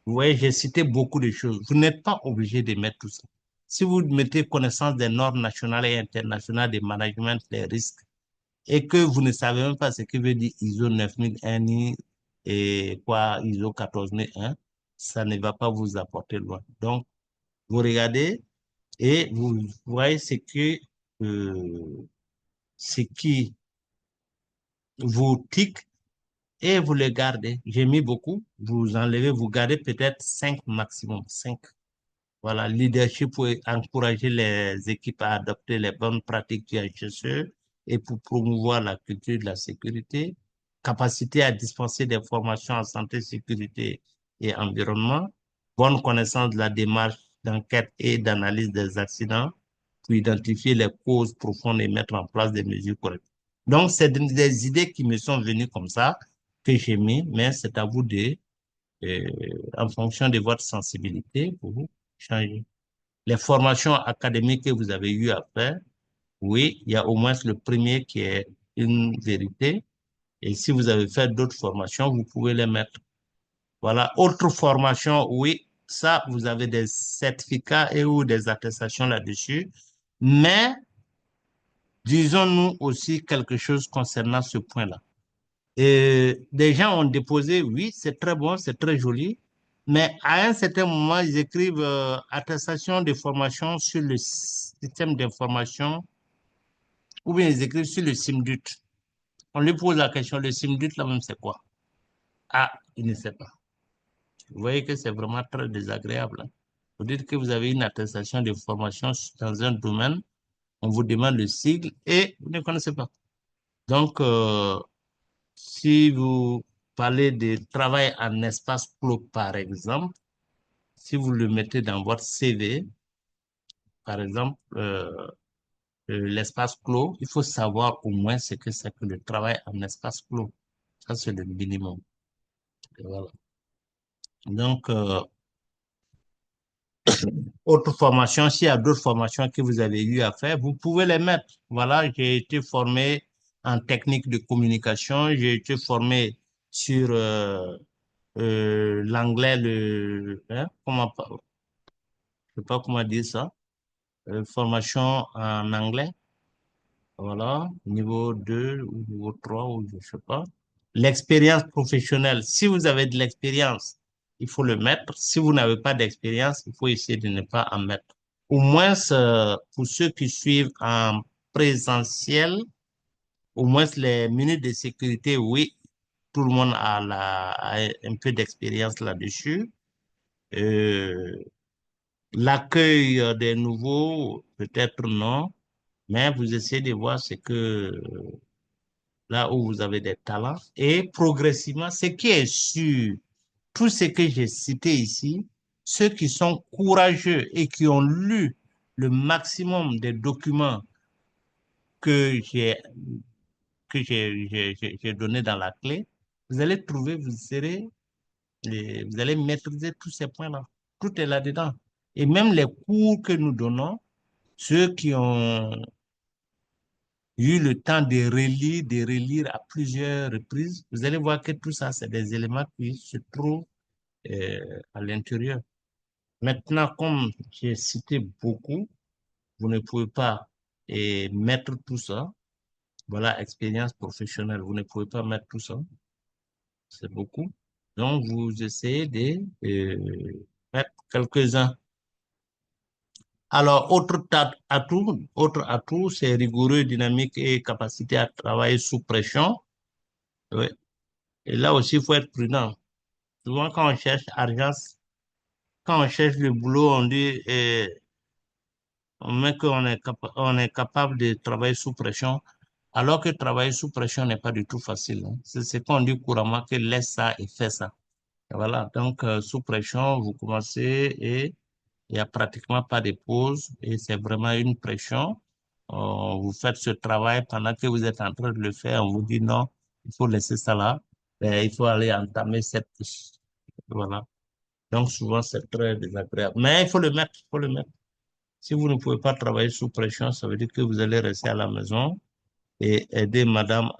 Oui, j'ai cité beaucoup de choses. Vous n'êtes pas obligé de mettre tout ça. Si vous mettez connaissance des normes nationales et internationales de management des risques et que vous ne savez même pas ce que veut dire ISO 9001 ni et quoi ISO 14001, ça ne va pas vous apporter loin. Donc, vous regardez et vous voyez ce qui vous tique et vous le gardez. J'ai mis beaucoup. Vous enlevez, vous gardez peut-être 5 maximum, 5. Voilà, leadership pour encourager les équipes à adopter les bonnes pratiques du HSE et pour promouvoir la culture de la sécurité, capacité à dispenser des formations en santé, sécurité et environnement, bonne connaissance de la démarche d'enquête et d'analyse des accidents pour identifier les causes profondes et mettre en place des mesures correctes. Donc, c'est des idées qui me sont venues comme ça, que j'ai mis, mais c'est à vous de, euh, en fonction de votre sensibilité, pour changer. Les formations académiques que vous avez eu à faire, oui, il y a au moins le premier qui est une vérité. Et si vous avez fait d'autres formations, vous pouvez les mettre. Voilà. Autre formation, oui, ça, vous avez des certificats et ou des attestations là-dessus. Mais disons-nous aussi quelque chose concernant ce point-là. Et des gens ont déposé, oui, c'est très bon, c'est très joli, mais à un certain moment, ils écrivent attestation de formation sur le système d'information, ou bien ils écrivent sur le SIMDUT. On lui pose la question, le SIMDUT, là-même, c'est quoi? Ah, il ne sait pas. Vous voyez que c'est vraiment très désagréable, hein. Vous dites que vous avez une attestation de formation dans un domaine, on vous demande le sigle et vous ne connaissez pas. Donc, si vous parlez de travail en espace clos, par exemple, si vous le mettez dans votre CV, par exemple, l'espace clos, il faut savoir au moins ce que c'est que le travail en espace clos. Ça, c'est le minimum. Et voilà. Donc, autre formation, s'il y a d'autres formations que vous avez eu à faire, vous pouvez les mettre. Voilà, j'ai été formé en technique de communication, j'ai été formé sur l'anglais, je sais pas comment dire ça, formation en anglais, voilà, niveau 2 ou niveau 3 ou je sais pas. L'expérience professionnelle, si vous avez de l'expérience, il faut le mettre. Si vous n'avez pas d'expérience, il faut essayer de ne pas en mettre. Au moins, pour ceux qui suivent en présentiel, au moins les minutes de sécurité, oui, tout le monde a un peu d'expérience là-dessus. Euh, L'accueil des nouveaux, peut-être non, mais vous essayez de voir ce que là où vous avez des talents et progressivement, ce qui est sûr, tout ce que j'ai cité ici, ceux qui sont courageux et qui ont lu le maximum des documents que j'ai donné dans la clé, vous allez trouver, vous allez maîtriser tous ces points-là. Tout est là-dedans. Et même les cours que nous donnons, ceux qui ont eu le temps de relire à plusieurs reprises, vous allez voir que tout ça, c'est des éléments qui se trouvent à l'intérieur. Maintenant, comme j'ai cité beaucoup, vous ne pouvez pas mettre tout ça. Voilà, expérience professionnelle, vous ne pouvez pas mettre tout ça. C'est beaucoup. Donc, vous essayez de mettre quelques-uns. Alors, autre atout, c'est rigoureux, dynamique et capacité à travailler sous pression. Oui. Et là aussi, il faut être prudent. Souvent, quand on cherche argent, quand on cherche le boulot, on dit, on met qu'on on est capable de travailler sous pression, alors que travailler sous pression n'est pas du tout facile, hein. C'est ce qu'on dit couramment que laisse ça et fais ça. Et voilà. Donc, sous pression, vous commencez et il n'y a pratiquement pas de pause et c'est vraiment une pression. Vous faites ce travail pendant que vous êtes en train de le faire, on vous dit non, il faut laisser ça là, et il faut aller entamer cette. Voilà. Donc, souvent, c'est très désagréable. Mais il faut le mettre, il faut le mettre. Si vous ne pouvez pas travailler sous pression, ça veut dire que vous allez rester à la maison et aider madame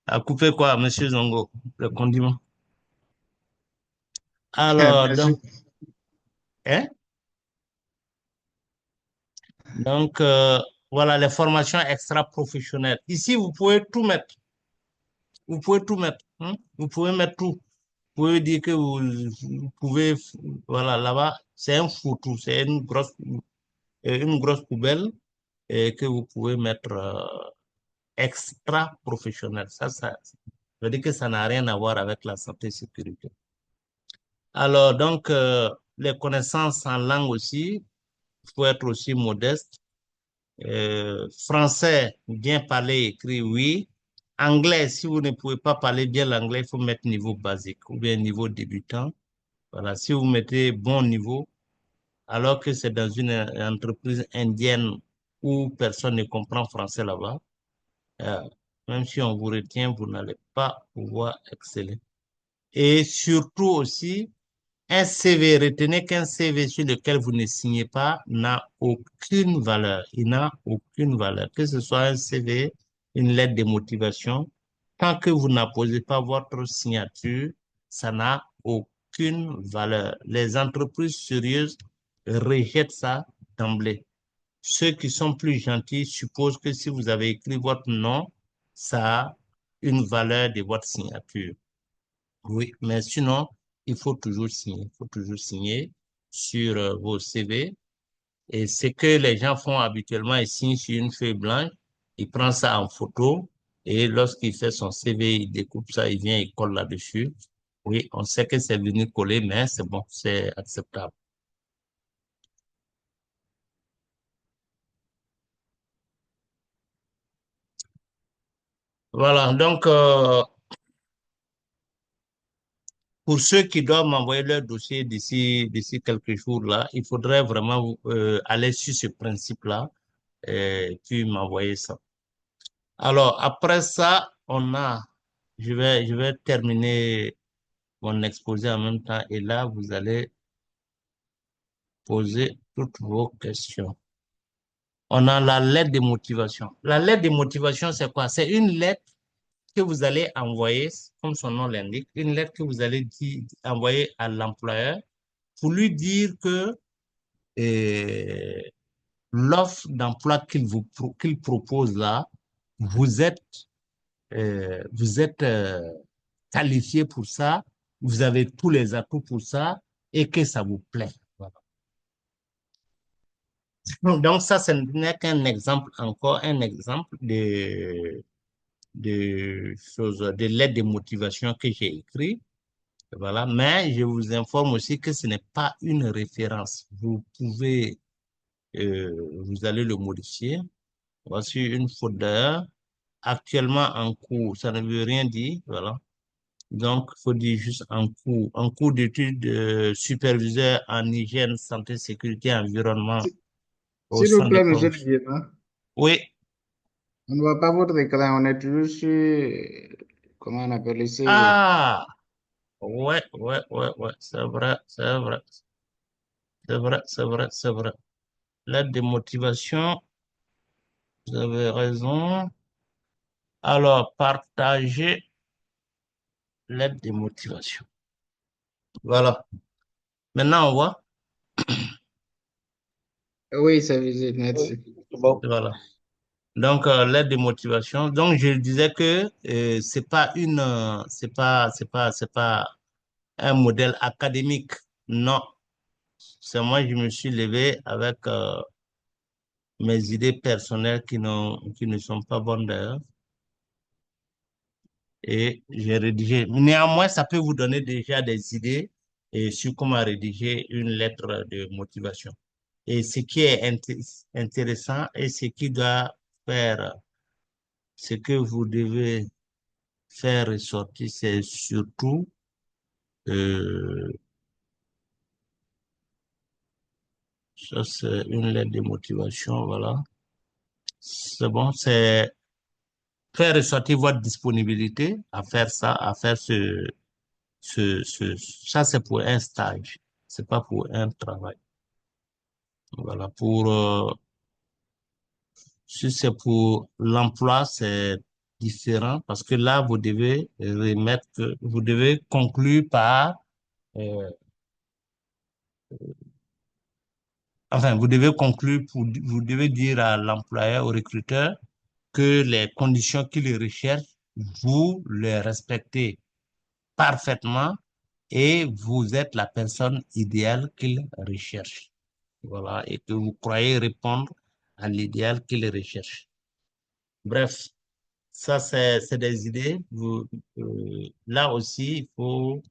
à couper quoi, monsieur Zongo, le condiment. Alors, Merci. hein? Donc, voilà les formations extra-professionnelles. Ici, vous pouvez tout mettre. Vous pouvez tout mettre, hein. Vous pouvez mettre tout. Vous pouvez dire que vous pouvez, voilà, là-bas, c'est un foutu, c'est une grosse poubelle et que vous pouvez mettre extra-professionnel. Ça veut dire que ça n'a rien à voir avec la santé et sécurité. Alors, donc, les connaissances en langue aussi, il faut être aussi modeste. Français, bien parler, écrit, oui. Anglais, si vous ne pouvez pas parler bien l'anglais, il faut mettre niveau basique ou bien niveau débutant. Voilà, si vous mettez bon niveau, alors que c'est dans une entreprise indienne où personne ne comprend français là-bas, euh, même si on vous retient, vous n'allez pas pouvoir exceller. Et surtout aussi, un CV, retenez qu'un CV sur lequel vous ne signez pas n'a aucune valeur. Il n'a aucune valeur. Que ce soit un CV, une lettre de motivation, tant que vous n'apposez pas votre signature, ça n'a aucune valeur. Les entreprises sérieuses rejettent ça d'emblée. Ceux qui sont plus gentils supposent que si vous avez écrit votre nom, ça a une valeur de votre signature. Oui, mais sinon, il faut toujours signer. Il faut toujours signer sur vos CV. Et ce que les gens font habituellement, ils signent sur une feuille blanche, ils prennent ça en photo et lorsqu'il fait son CV, il découpe ça, il vient, il colle là-dessus. Oui, on sait que c'est venu coller, mais c'est bon, c'est acceptable. Voilà, donc pour ceux qui doivent m'envoyer leur dossier d'ici quelques jours là, il faudrait vraiment aller sur ce principe-là et puis m'envoyer ça. Alors après ça, on a, je vais terminer mon exposé en même temps et là, vous allez poser toutes vos questions. On a la lettre de motivation. La lettre de motivation, c'est quoi? C'est une lettre que vous allez envoyer, comme son nom l'indique, une lettre que vous allez envoyer à l'employeur pour lui dire que l'offre d'emploi qu'il propose là, vous êtes, vous êtes qualifié pour ça, vous avez tous les atouts pour ça et que ça vous plaît. Voilà. Donc ça, ce n'est qu'un exemple, encore un exemple de choses, de lettres de motivation que j'ai écrit. Voilà. Mais je vous informe aussi que ce n'est pas une référence. Vous pouvez, vous allez le modifier. Voici une faute d'erreur. Actuellement en cours, ça ne veut rien dire. Voilà. Donc, il faut dire juste en cours d'études superviseur en hygiène, santé, sécurité, environnement au S'il vous centre de plaît, monsieur promotion. Guillemin, Oui. on ne voit pas votre écran, on est toujours sur, comment on appelle le CV. Ah, ouais, c'est vrai, c'est vrai, c'est vrai, c'est vrai, c'est vrai. Lettre de motivation, vous avez raison. Alors, partagez lettre de motivation. Voilà. Maintenant, on voit. Oui, c'est visible, merci. Bon. Voilà. Donc, lettre de motivation. Donc, je disais que c'est pas une, c'est pas un modèle académique. Non. C'est moi, je me suis levé avec mes idées personnelles qui ne sont pas bonnes d'ailleurs. Et j'ai rédigé. Néanmoins, ça peut vous donner déjà des idées sur comment rédiger une lettre de motivation. Et ce qui est intéressant et ce qui doit faire, ce que vous devez faire ressortir, c'est surtout euh, ça, c'est une lettre de motivation, voilà. C'est bon, c'est faire ressortir votre disponibilité à faire ça, à faire ça c'est pour un stage, c'est pas pour un travail. Voilà, si c'est pour l'emploi, c'est différent parce que là, vous devez conclure par, euh, enfin, vous devez conclure vous devez dire à l'employeur, au recruteur, que les conditions qu'il recherche, vous les respectez parfaitement et vous êtes la personne idéale qu'il recherche. Voilà, et que vous croyez répondre à l'idéal qu'il recherche. Bref, ça, c'est des idées. Là aussi, il faut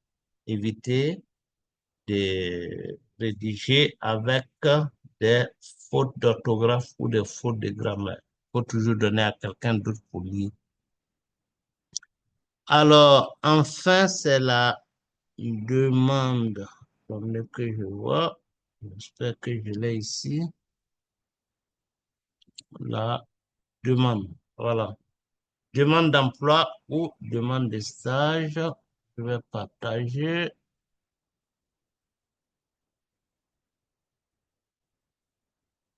éviter de rédiger avec des fautes d'orthographe ou des fautes de grammaire. Il faut toujours donner à quelqu'un d'autre pour lire. Alors, enfin, c'est la demande. Comme que je vois, j'espère que je l'ai ici. La demande. Voilà. Demande d'emploi ou demande de stage. Je vais partager.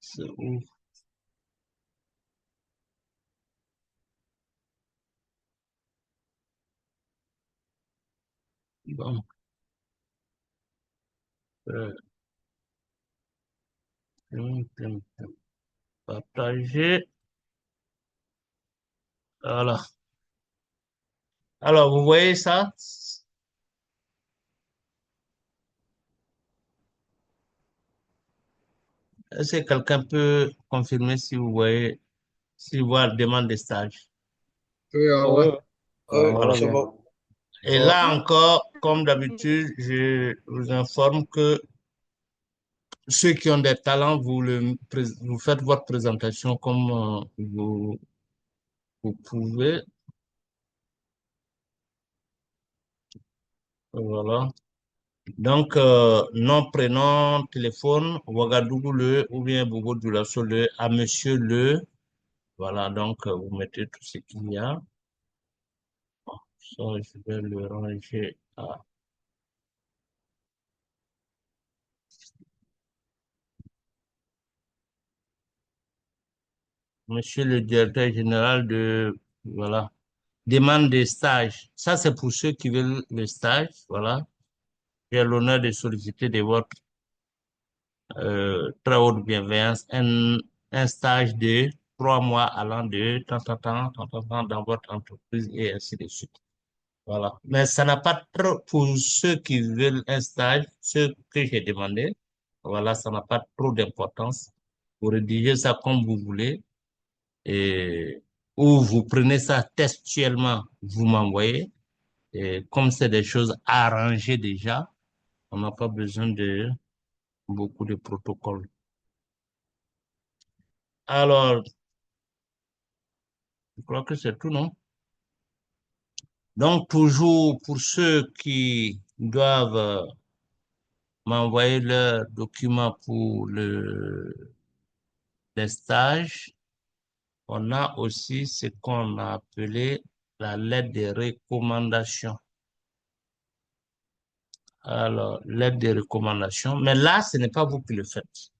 C'est où? Bon. Euh, Partager. Voilà. Alors, vous voyez ça? Est-ce que quelqu'un peut confirmer si vous voyez, s'il voit la demande de stage? Oui, on Oui, voit. on Voilà. voit C'est bien. bon. Et là encore, comme d'habitude, je vous informe que ceux qui ont des talents, vous faites votre présentation comme vous pouvez. Voilà. Donc, nom, prénom, téléphone, Ouagadougou le, ou bien Bobo Doulasso le, à monsieur le. Voilà, donc, vous mettez tout ce qu'il y a. Ça, je vais le ranger à... Monsieur le directeur général de... Voilà. Demande de stage. Ça, c'est pour ceux qui veulent le stage. Voilà. J'ai l'honneur de solliciter de votre très haute bienveillance un stage de 3 mois allant de temps dans votre entreprise et ainsi de suite. Voilà. Mais ça n'a pas trop, pour ceux qui veulent un stage, ce que j'ai demandé, voilà, ça n'a pas trop d'importance. Vous rédigez ça comme vous voulez et, ou vous prenez ça textuellement, vous m'envoyez. Et comme c'est des choses arrangées déjà, on n'a pas besoin de beaucoup de protocoles. Alors, je crois que c'est tout, non? Donc, toujours pour ceux qui doivent m'envoyer leurs documents pour les stages, on a aussi ce qu'on a appelé la lettre de recommandation. Alors, lettre de recommandation, mais là, ce n'est pas vous qui le faites.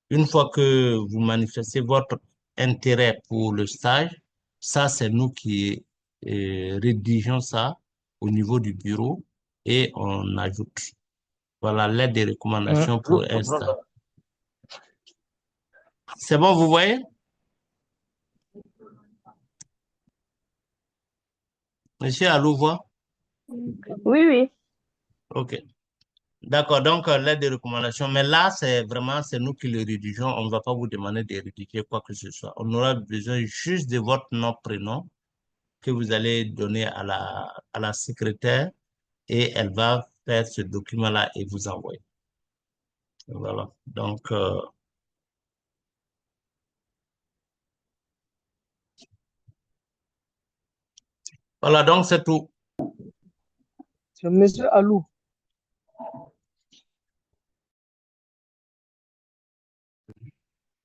Une fois que vous manifestez votre intérêt pour le stage, ça, c'est nous qui rédigeons ça au niveau du bureau et on ajoute. Voilà, lettre de recommandation pour un stage. C'est bon, vous voyez? Monsieur Alouvois? Oui, oui. OK. D'accord, donc lettre de recommandation. Mais là, c'est vraiment, c'est nous qui le rédigeons. On ne va pas vous demander de rédiger quoi que ce soit. On aura besoin juste de votre nom, prénom que vous allez donner à la secrétaire et elle va faire ce document-là et vous envoyer. Voilà. Donc, voilà, donc c'est tout. C'est Monsieur Alou.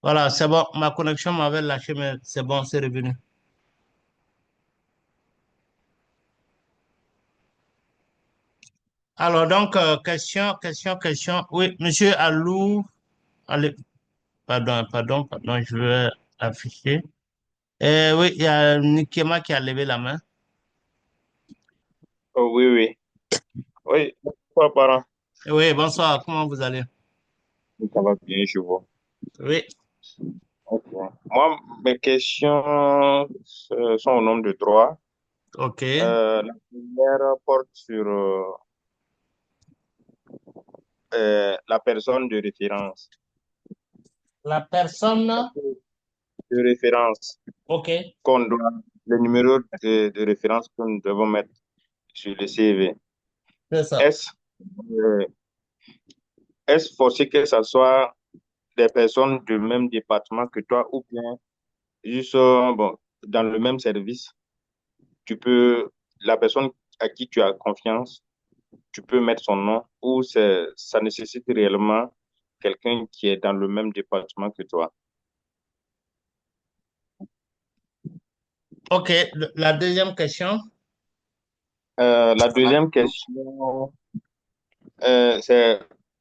Voilà, c'est bon. Ma connexion m'avait lâché, mais c'est bon, c'est revenu. Alors, donc, question. Oui, Monsieur Alou, allez, pardon, je vais afficher. Oui, il y a Nikema qui a levé la main. Oh, oui, oui. Oui, bonsoir, parent. Oui, bonsoir, comment vous allez? Ça va bien chez vous. Oui, Ok. Moi, mes questions sont au nom de droit. ok. La première porte sur la personne de référence. La personne, De référence ok, qu'on doit, le numéro de référence que nous devons mettre sur le CV. c'est ça. Est-ce euh, est-ce forcé que ce soit des personnes du même département que toi ou bien juste bon, dans le même service? Tu peux, la personne à qui tu as confiance, tu peux mettre son nom ou ça nécessite réellement quelqu'un qui est dans le même département que toi. Ok, la deuxième question. La deuxième question, c'est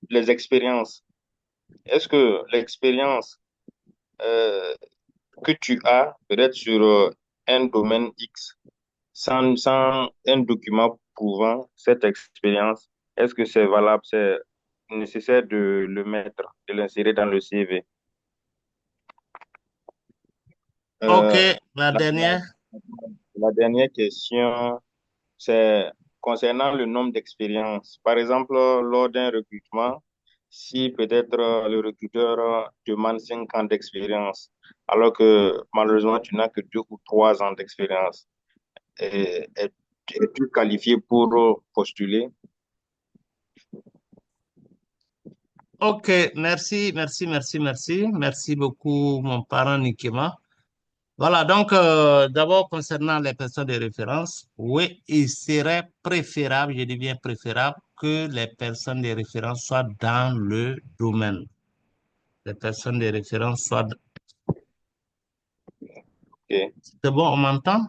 les expériences. Est-ce que l'expérience euh, que tu as peut-être sur un domaine X, sans un document prouvant cette expérience, est-ce que c'est valable, c'est nécessaire de le mettre, de l'insérer dans le CV? Ok, Euh, la la, dernière. la dernière question, c'est concernant le nombre d'expériences. Par exemple, lors d'un recrutement, si peut-être le recruteur demande 5 ans d'expérience, alors que malheureusement, tu n'as que 2 ou 3 ans d'expérience, es-tu qualifié pour postuler? Ok, merci beaucoup, mon parent Nikema. Voilà, donc d'abord concernant les personnes de référence, oui, il serait préférable, je dis bien préférable, que les personnes de référence soient dans le domaine. Les personnes de référence soient... Ok. C'est bon, on m'entend?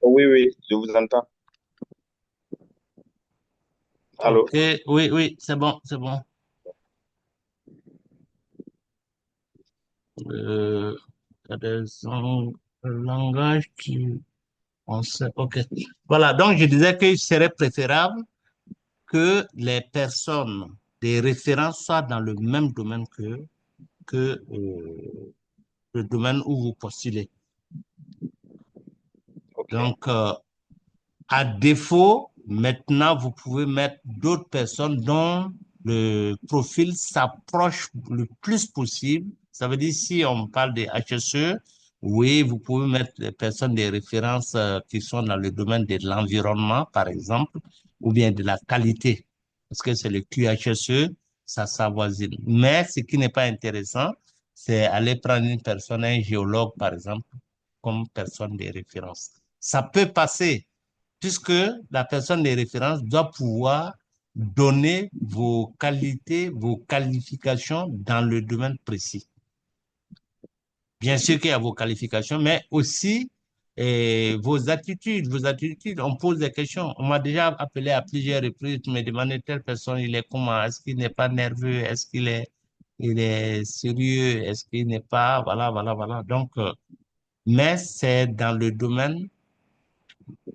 Oui, oui, je vous entends. Allô? Ok, oui, oui, c'est bon, c'est bon. Il y a des langages qui... On sait, ok. Voilà, donc je disais qu'il serait préférable que les personnes des références soient dans le même domaine que le domaine où vous postulez. Ok. Donc, à défaut, maintenant, vous pouvez mettre d'autres personnes dont le profil s'approche le plus possible. Ça veut dire, si on parle des HSE, oui, vous pouvez mettre des personnes des références qui sont dans le domaine de l'environnement, par exemple, ou bien de la qualité, parce que c'est le QHSE, ça s'avoisine. Mais ce qui n'est pas intéressant, c'est aller prendre une personne, un géologue, par exemple, comme personne des références. Ça peut passer, puisque la personne de référence doit pouvoir donner vos qualités, vos qualifications dans le domaine précis. Bien sûr qu'il y a vos qualifications, mais aussi vos attitudes, vos attitudes. On pose des questions. On m'a déjà appelé à plusieurs reprises, me demander telle personne, il est comment? Est-ce qu'il n'est pas nerveux? Est-ce il est sérieux? Est-ce qu'il n'est pas, voilà, voilà, voilà. Donc, mais c'est dans le domaine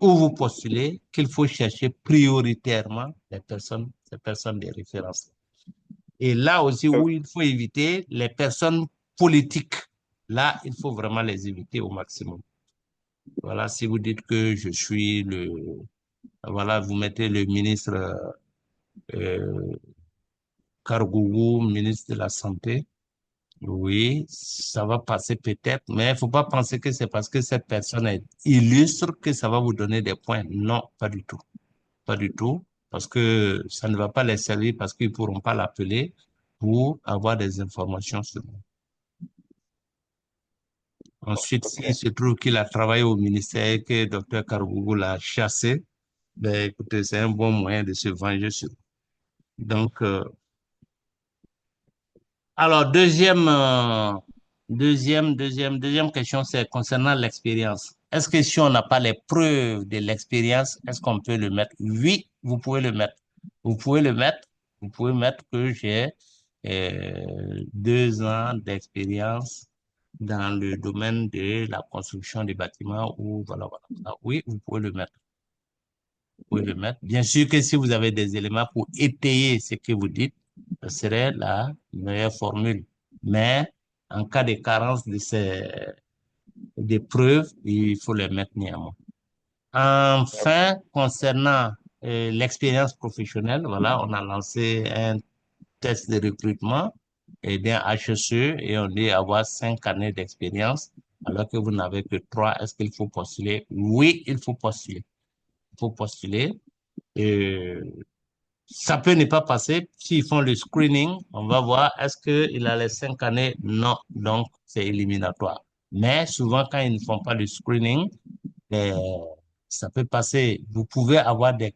où vous postulez qu'il faut chercher prioritairement les personnes de référence. Et là aussi où il faut éviter les personnes politiques. Là, il faut vraiment les éviter au maximum. Voilà, si vous dites que je suis voilà, vous mettez le ministre Kargougou, ministre de la Santé. Oui, ça va passer peut-être, mais il faut pas penser que c'est parce que cette personne est illustre que ça va vous donner des points. Non, pas du tout. Pas du tout, parce que ça ne va pas les servir, parce qu'ils pourront pas l'appeler pour avoir des informations sur lui. Ensuite, s'il se trouve qu'il a travaillé au ministère et que Dr Karbougou l'a chassé, ben écoutez, c'est un bon moyen de se venger sur lui. Donc, alors, deuxième question, c'est concernant l'expérience. Est-ce que si on n'a pas les preuves de l'expérience, est-ce qu'on peut le mettre? Oui, vous pouvez le mettre. Vous pouvez le mettre. Vous pouvez mettre que j'ai 2 ans d'expérience dans le domaine de la construction des bâtiments ou voilà, voilà. Ah, oui, vous pouvez le mettre. Vous pouvez le mettre. Bien sûr que si vous avez des éléments pour étayer ce que vous dites, ce serait la meilleure formule. Mais en cas de carence de des preuves, il faut les mettre néanmoins. Enfin, concernant l'expérience professionnelle, voilà, on a lancé un test de recrutement et d'un HSE et on dit avoir 5 années d'expérience alors que vous n'avez que 3. Est-ce qu'il faut postuler? Oui, il faut postuler. Il faut postuler. Et ça peut ne pas passer. S'ils font le screening, on va voir est-ce qu'il a les 5 années? Non. Donc, c'est éliminatoire. Mais souvent, quand ils ne font pas le screening, eh, ça peut passer. Vous pouvez avoir des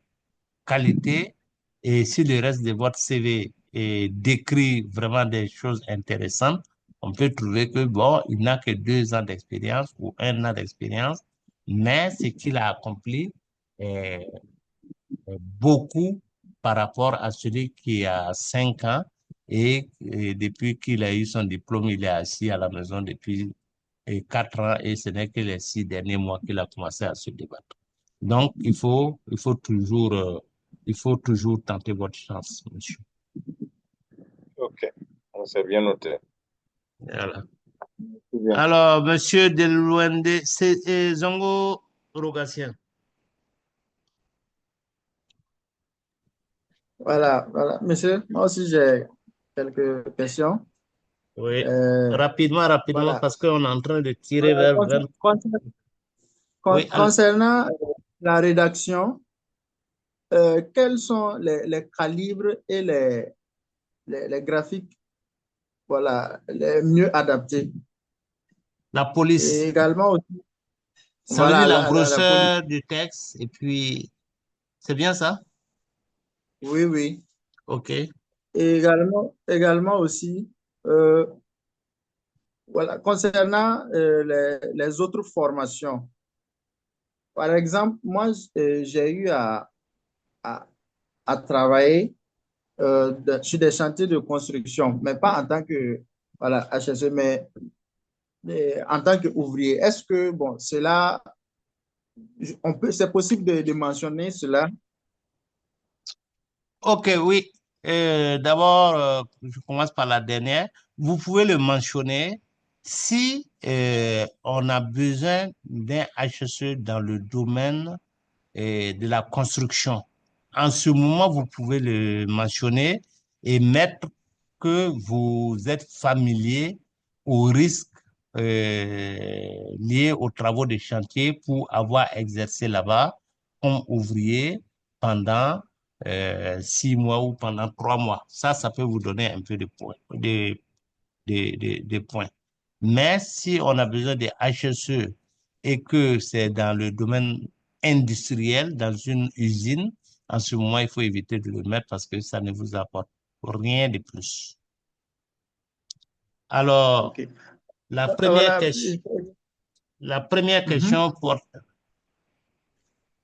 qualités et si le reste de votre CV décrit vraiment des choses intéressantes, on peut trouver que, bon, il n'a que 2 ans d'expérience ou 1 an d'expérience, mais ce qu'il a accompli est beaucoup par rapport à celui qui a 5 ans et depuis qu'il a eu son diplôme, il est assis à la maison depuis 4 ans et ce n'est que les 6 derniers mois qu'il a commencé à se débattre. Donc, il faut toujours tenter votre chance, monsieur. Ok, c'est bien noté. Voilà. Bien. Alors, monsieur Delouende, c'est Zongo Rogatien. Voilà, voilà. Monsieur, moi aussi j'ai quelques questions. Oui, Euh, rapidement, voilà. parce qu'on est en train de tirer Voilà, vers 20. Oui, concernant la rédaction, quels sont les calibres et les graphiques, voilà, les mieux adaptés? la Et police. également aussi, Ça veut dire voilà, la la police. grosseur du texte et puis, c'est bien ça? Oui, oui. OK. Et également aussi, voilà, concernant les autres formations. Par exemple, moi, j'ai eu à à travailler sur des chantiers de construction, mais pas en tant que voilà, HSE, mais en tant qu'ouvrier. Est-ce que, bon, cela, c'est possible de mentionner cela? Ok, oui. D'abord, je commence par la dernière. Vous pouvez le mentionner si on a besoin d'un HSE dans le domaine de la construction. En ce moment, vous pouvez le mentionner et mettre que vous êtes familier aux risques liés aux travaux de chantier pour avoir exercé là-bas comme ouvrier pendant 6 mois ou pendant 3 mois. Ça peut vous donner un peu de points, des points. Mais si on a besoin de HSE et que c'est dans le domaine industriel, dans une usine, en ce moment, il faut éviter de le mettre parce que ça ne vous apporte rien de plus. Alors, Ok. la première Voilà. question, la première question porte...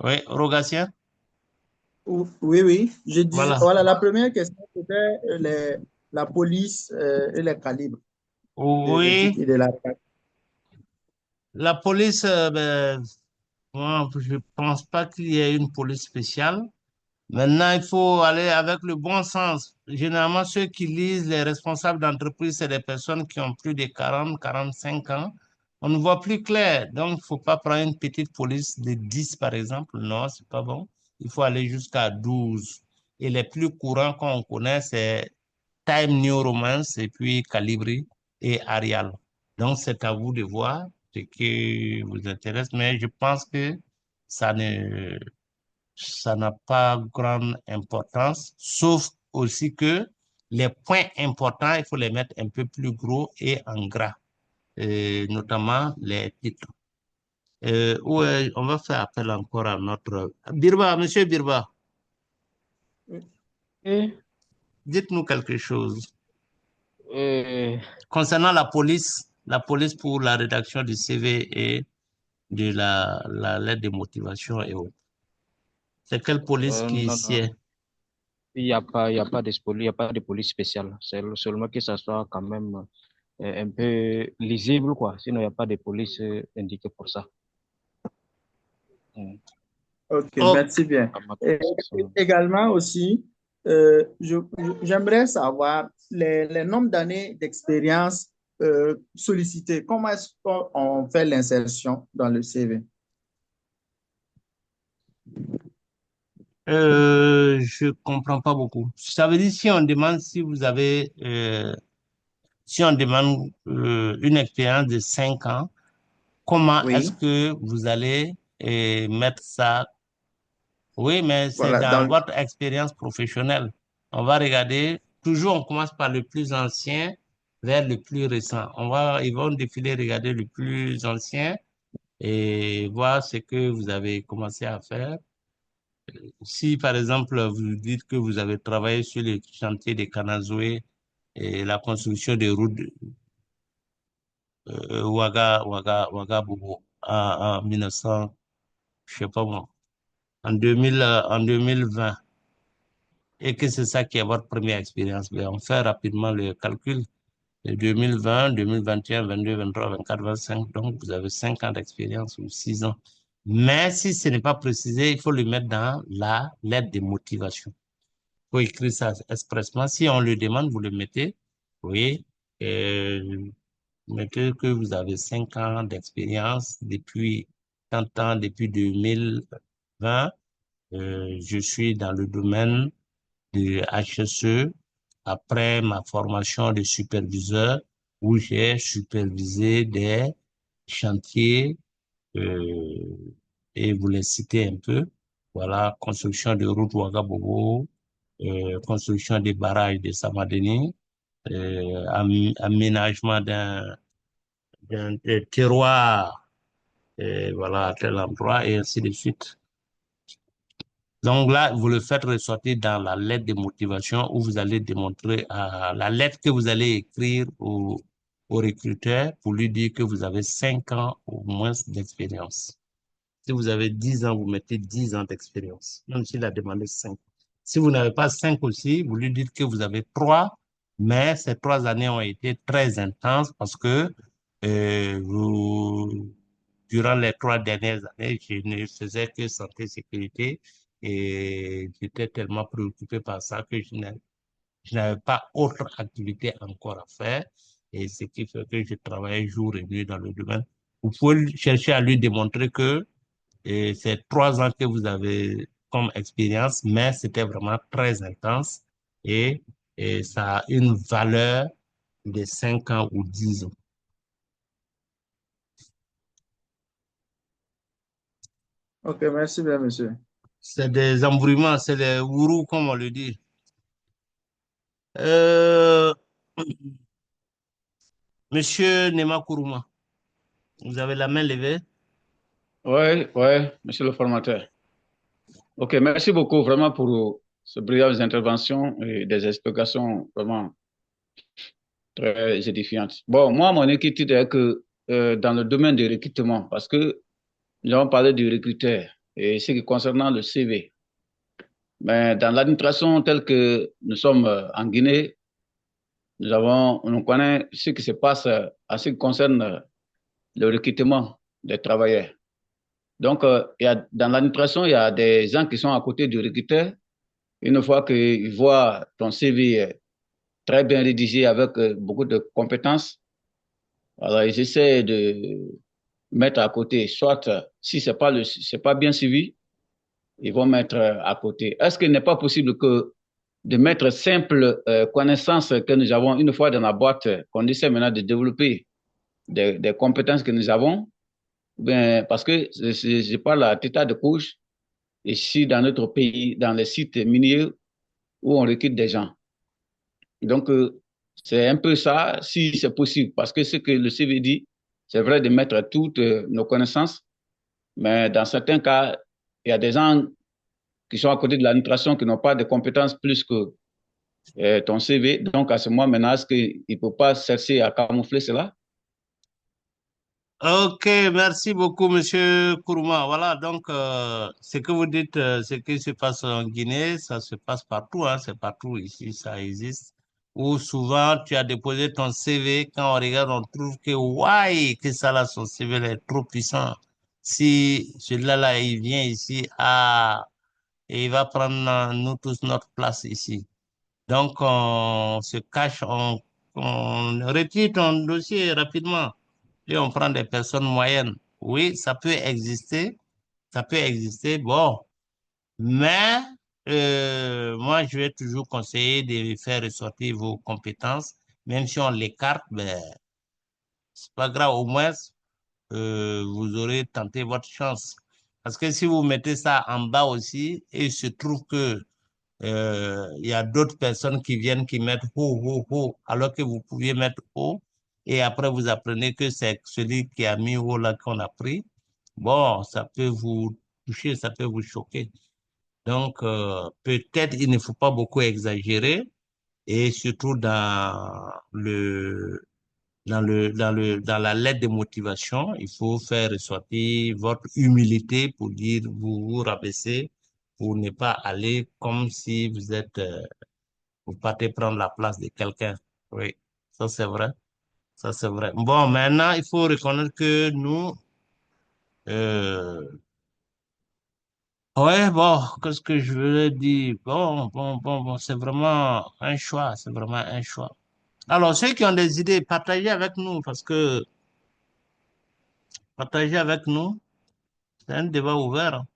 Oui, Rogatien? Oui, oui. Je disais, Voilà. voilà, la première question, c'était la police et les calibres des Oui, titres et de la... la police, moi, je pense pas qu'il y ait une police spéciale. Maintenant, il faut aller avec le bon sens. Généralement, ceux qui lisent les responsables d'entreprise, c'est des personnes qui ont plus de 40, 45 ans. On ne voit plus clair. Donc, il ne faut pas prendre une petite police de 10, par exemple. Non, c'est pas bon. Il faut aller jusqu'à 12. Et les plus courants qu'on connaît, c'est Time New Romance et puis Calibri et Arial. Donc, c'est à vous de voir ce qui vous intéresse. Mais je pense que ça ne ça n'a pas grande importance, sauf aussi que les points importants, il faut les mettre un peu plus gros et en gras, notamment les titres. Ouais, on va faire appel encore à notre... Birba, monsieur Birba, Et, dites-nous quelque chose euh, concernant la police pour la rédaction du CV et de la lettre de motivation et autres. C'est quelle police qui non, sied? non, il y a pas il y a pas de police spéciale. C'est seulement que ça soit quand même un peu lisible, quoi. Sinon, il n'y a pas de police indiquée pour ça. Mm. Ok, Oh, merci bien. À ma Et connaissance. également aussi, j'aimerais savoir les nombres d'années d'expérience sollicitées. Comment est-ce qu'on fait l'insertion dans le CV? Je comprends pas beaucoup. Ça veut dire si on demande si vous avez, si on demande une expérience de 5 ans, comment est-ce Oui, que vous allez mettre ça? Oui, mais c'est voilà, dans votre expérience professionnelle. On va regarder, toujours on commence par le plus ancien vers le plus récent. Ils vont défiler, regarder le plus ancien et voir ce que vous avez commencé à faire. Si, par exemple, vous dites que vous avez travaillé sur les chantiers de Kanazoé et la construction des routes Ouagabougou en 1900, je sais pas moi, en 2020, et que c'est ça qui est votre première expérience, ben, on fait rapidement le calcul. De 2020, 2021, 22, 23, 24, 25, donc vous avez 5 ans d'expérience ou 6 ans. Mais si ce n'est pas précisé, il faut le mettre dans la lettre de motivation. Faut écrire ça expressement. Si on le demande, vous le mettez. Oui. Mettez que vous avez 5 ans d'expérience depuis 30 ans, depuis 2020. Je suis dans le domaine de HSE après ma formation de superviseur où j'ai supervisé des chantiers et vous les citez un peu. Voilà, construction de route Ouagabougou, construction des barrages de Samadeni, aménagement d'un terroir, voilà, à tel endroit, et ainsi de suite. Donc là, vous le faites ressortir dans la lettre de motivation où vous allez démontrer la lettre que vous allez écrire au recruteur pour lui dire que vous avez 5 ans ou moins d'expérience. Si vous avez 10 ans, vous mettez 10 ans d'expérience, même s'il a demandé 5. Si vous n'avez pas 5 aussi, vous lui dites que vous avez 3, mais ces 3 années ont été très intenses parce que durant les 3 dernières années, je ne faisais que santé, sécurité et j'étais tellement préoccupé par ça que je n'avais pas autre activité encore à faire et ce qui fait que je travaillais jour et nuit dans le domaine. Vous pouvez chercher à lui démontrer que c'est 3 ans que vous avez comme expérience, mais c'était vraiment très intense et, et ça a une valeur de 5 ans ou 10 ans. Ok, merci bien, monsieur. C'est des embrouillements, c'est les ourous, comme on le dit. Euh, Monsieur Nema Kourouma, vous avez la main levée. Oui, oui, monsieur le formateur. Ok, merci beaucoup vraiment pour ces brillantes interventions et des explications vraiment très édifiantes. Bon, moi, mon inquiétude est que dans le domaine du recrutement, parce que nous avons parlé du recruteur et ce qui concernant le CV, mais dans l'administration telle que nous sommes en Guinée, on connaît ce qui se passe en ce qui concerne le recrutement des travailleurs. Donc, dans l'administration, il y a des gens qui sont à côté du recruteur. Une fois qu'ils voient ton CV très bien rédigé avec beaucoup de compétences, alors ils essaient de mettre à côté. Soit, si c'est pas bien suivi, ils vont mettre à côté. Est-ce qu'il n'est pas possible que de mettre simple connaissances que nous avons une fois dans la boîte, qu'on essaie maintenant de développer des compétences que nous avons, ben, parce que je parle à l'état de couche, ici dans notre pays, dans les sites miniers où on recrute des gens. Donc, c'est un peu ça, si c'est possible, parce que ce que le CV dit, c'est vrai de mettre toutes nos connaissances, mais dans certains cas, il y a des gens qui sont à côté de l'administration qui n'ont pas de compétences plus que ton CV. Donc, à ce moment, maintenant, est-ce qu'il ne peut pas chercher à camoufler cela? Ok, merci beaucoup, Monsieur Kourouma. Voilà, donc ce que vous dites, ce qui se passe en Guinée, ça se passe partout, hein, c'est partout ici, ça existe. Où souvent tu as déposé ton CV, quand on regarde, on trouve que ouais, que ça là, son CV là, est trop puissant. Si celui-là là, il vient ici, et il va prendre nous tous notre place ici. Donc on se cache, on retire ton dossier rapidement et on prend des personnes moyennes. Oui, ça peut exister, bon, mais moi, je vais toujours conseiller de faire ressortir vos compétences, même si on l'écarte, ben, c'est pas grave, au moins, vous aurez tenté votre chance. Parce que si vous mettez ça en bas aussi, et il se trouve que il y a d'autres personnes qui viennent qui mettent haut, haut, haut, alors que vous pouviez mettre haut, et après vous apprenez que c'est celui qui a mis haut là qu'on a pris. Bon, ça peut vous toucher, ça peut vous choquer. Donc, peut-être il ne faut pas beaucoup exagérer, et surtout dans la lettre de motivation, il faut faire ressortir votre humilité pour dire vous vous rabaissez, pour ne pas aller comme si vous partez prendre la place de quelqu'un. Oui, ça c'est vrai. Ça c'est vrai. Bon, maintenant, il faut reconnaître que nous, euh, ouais, bon, qu'est-ce que je veux dire? Bon, c'est vraiment un choix, c'est vraiment un choix. Alors, ceux qui ont des idées, partagez avec nous parce que partagez avec nous, c'est un débat ouvert, hein.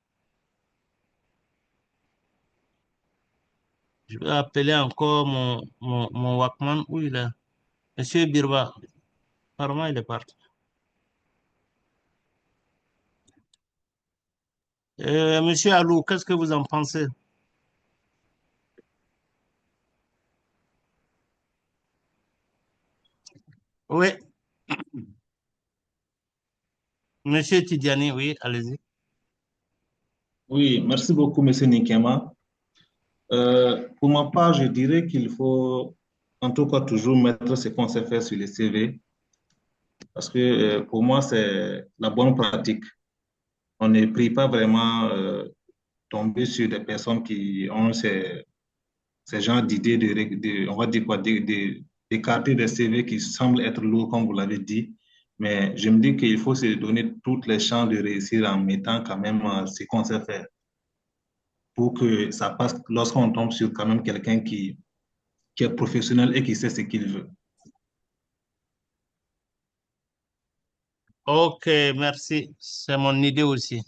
Je vais appeler encore mon Walkman. Où il est? Monsieur Birba. Apparemment, il est parti. Monsieur Alou, qu'est-ce que vous en pensez? Oui, Monsieur Tidiane, oui, allez-y. Oui, merci beaucoup, Monsieur Nikema. Pour ma part, je dirais qu'il faut en tout cas toujours mettre ce qu'on sait faire sur les CV, parce que pour moi, c'est la bonne pratique. On ne prie pas vraiment tomber sur des personnes qui ont ces genres d'idées on va dire quoi, d'écarter des CV qui semblent être lourds, comme vous l'avez dit. Mais je me dis qu'il faut se donner toutes les chances de réussir en mettant quand même ce qu'on sait faire pour que ça passe lorsqu'on tombe sur quand même quelqu'un qui est professionnel et qui sait ce qu'il veut. Ok, merci. C'est mon idée aussi.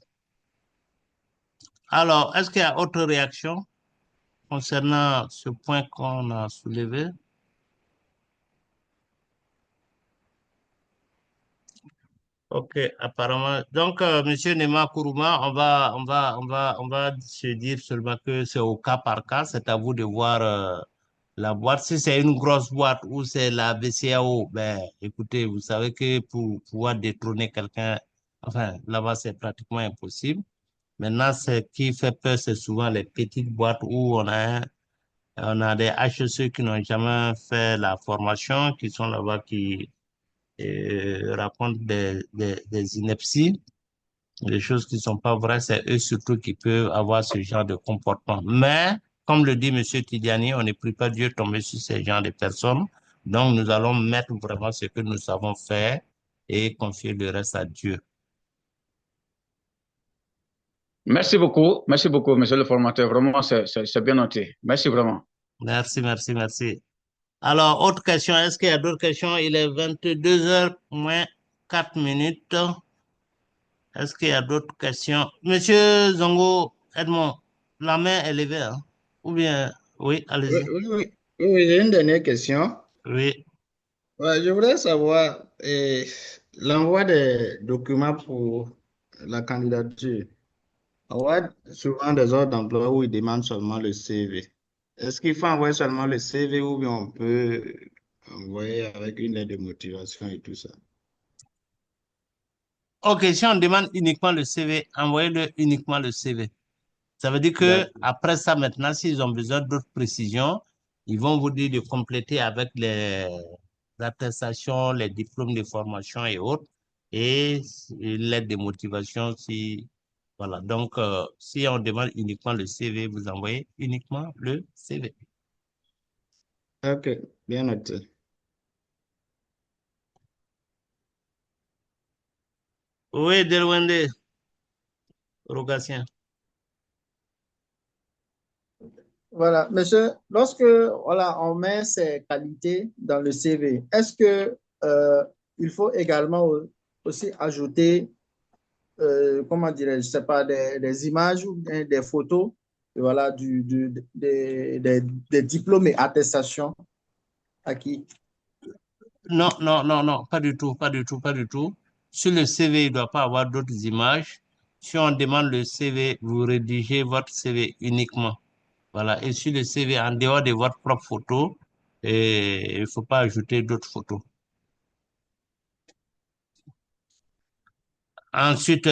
Alors, est-ce qu'il y a autre réaction concernant ce point qu'on a soulevé? Ok, apparemment. Donc, Monsieur Nema Kourouma, on va se dire seulement que c'est au cas par cas. C'est à vous de voir la boîte. Si c'est une grosse boîte ou c'est la BCAO, ben, écoutez, vous savez que pour pouvoir détrôner quelqu'un, enfin, là-bas, c'est pratiquement impossible. Maintenant, ce qui fait peur, c'est souvent les petites boîtes où on a des HEC qui n'ont jamais fait la formation, qui sont là-bas, qui racontent des inepties, des choses qui ne sont pas vraies. C'est eux surtout qui peuvent avoir ce genre de comportement. Mais, comme le dit Monsieur Tidiane, on ne prie pas Dieu tomber sur ces genres de personnes. Donc, nous allons mettre vraiment ce que nous savons faire et confier le reste à Dieu. Merci beaucoup, monsieur le formateur. Vraiment, c'est bien noté. Merci vraiment. Merci, merci, merci. Alors, autre question, est-ce qu'il y a d'autres questions? Il est 22h moins 4 minutes. Est-ce qu'il y a d'autres questions? Monsieur Zongo, Edmond, la main est levée, hein? Ou bien, oui, Oui, allez-y. j'ai une dernière question. Oui. Ouais, je voudrais savoir l'envoi des documents pour la candidature. On voit souvent des offres d'emploi où ils demandent seulement le CV. Est-ce qu'il faut envoyer seulement le CV ou bien on peut envoyer avec une lettre de motivation et tout ça? Ok, si on demande uniquement le CV, envoyez-le uniquement le CV. Ça veut dire que D'accord. après ça, maintenant, s'ils ont besoin d'autres précisions, ils vont vous dire de compléter avec les attestations, les diplômes de formation et autres, et une lettre de motivation si, voilà. Donc, si on demande uniquement le CV, vous envoyez uniquement le CV. Ok, bien noté. Oui, Delwende, Rogatien. Voilà, monsieur, lorsque voilà, on met ces qualités dans le CV, est-ce que il faut également aussi ajouter, comment dirais-je, je sais pas, des images ou bien des photos, voilà, des diplômes et attestations acquis? Non, non, non, non, pas du tout, pas du tout, pas du tout. Sur le CV, il ne doit pas avoir d'autres images. Si on demande le CV, vous rédigez votre CV uniquement. Voilà. Et sur le CV, en dehors de votre propre photo, et il ne faut pas ajouter d'autres photos. Ensuite,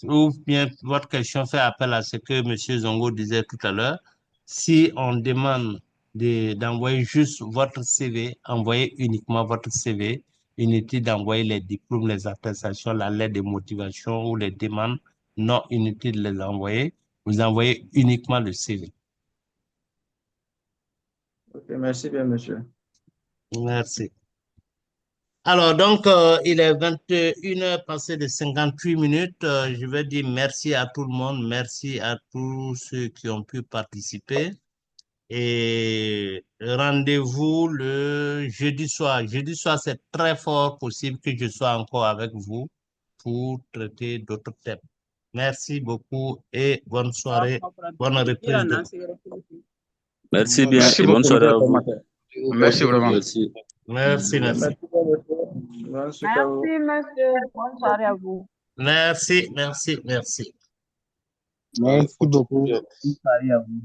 ou bien votre question fait appel à ce que M. Zongo disait tout à l'heure. Si on demande d'envoyer juste votre CV, envoyez uniquement votre CV. Inutile d'envoyer les diplômes, les attestations, la lettre de motivation ou les demandes. Non, inutile de les envoyer. Vous envoyez uniquement le CV. Ok, merci bien, monsieur. Merci. Alors, donc, il est 21h passé de 58 minutes. Je vais dire merci à tout le monde, merci à tous ceux qui ont pu participer. Et rendez-vous le jeudi soir. Jeudi soir, c'est très fort possible que je sois encore avec vous pour traiter d'autres thèmes. Merci beaucoup et bonne soirée, bonne reprise de... Merci bien Merci et bonne beaucoup, soirée monsieur à le vous. formateur. Merci vraiment. Merci. Merci, merci. Merci bien, monsieur. Bonne suite à vous. Merci, monsieur. Bonne soirée à vous. Merci, merci, merci. Merci beaucoup. Bonne soirée à vous.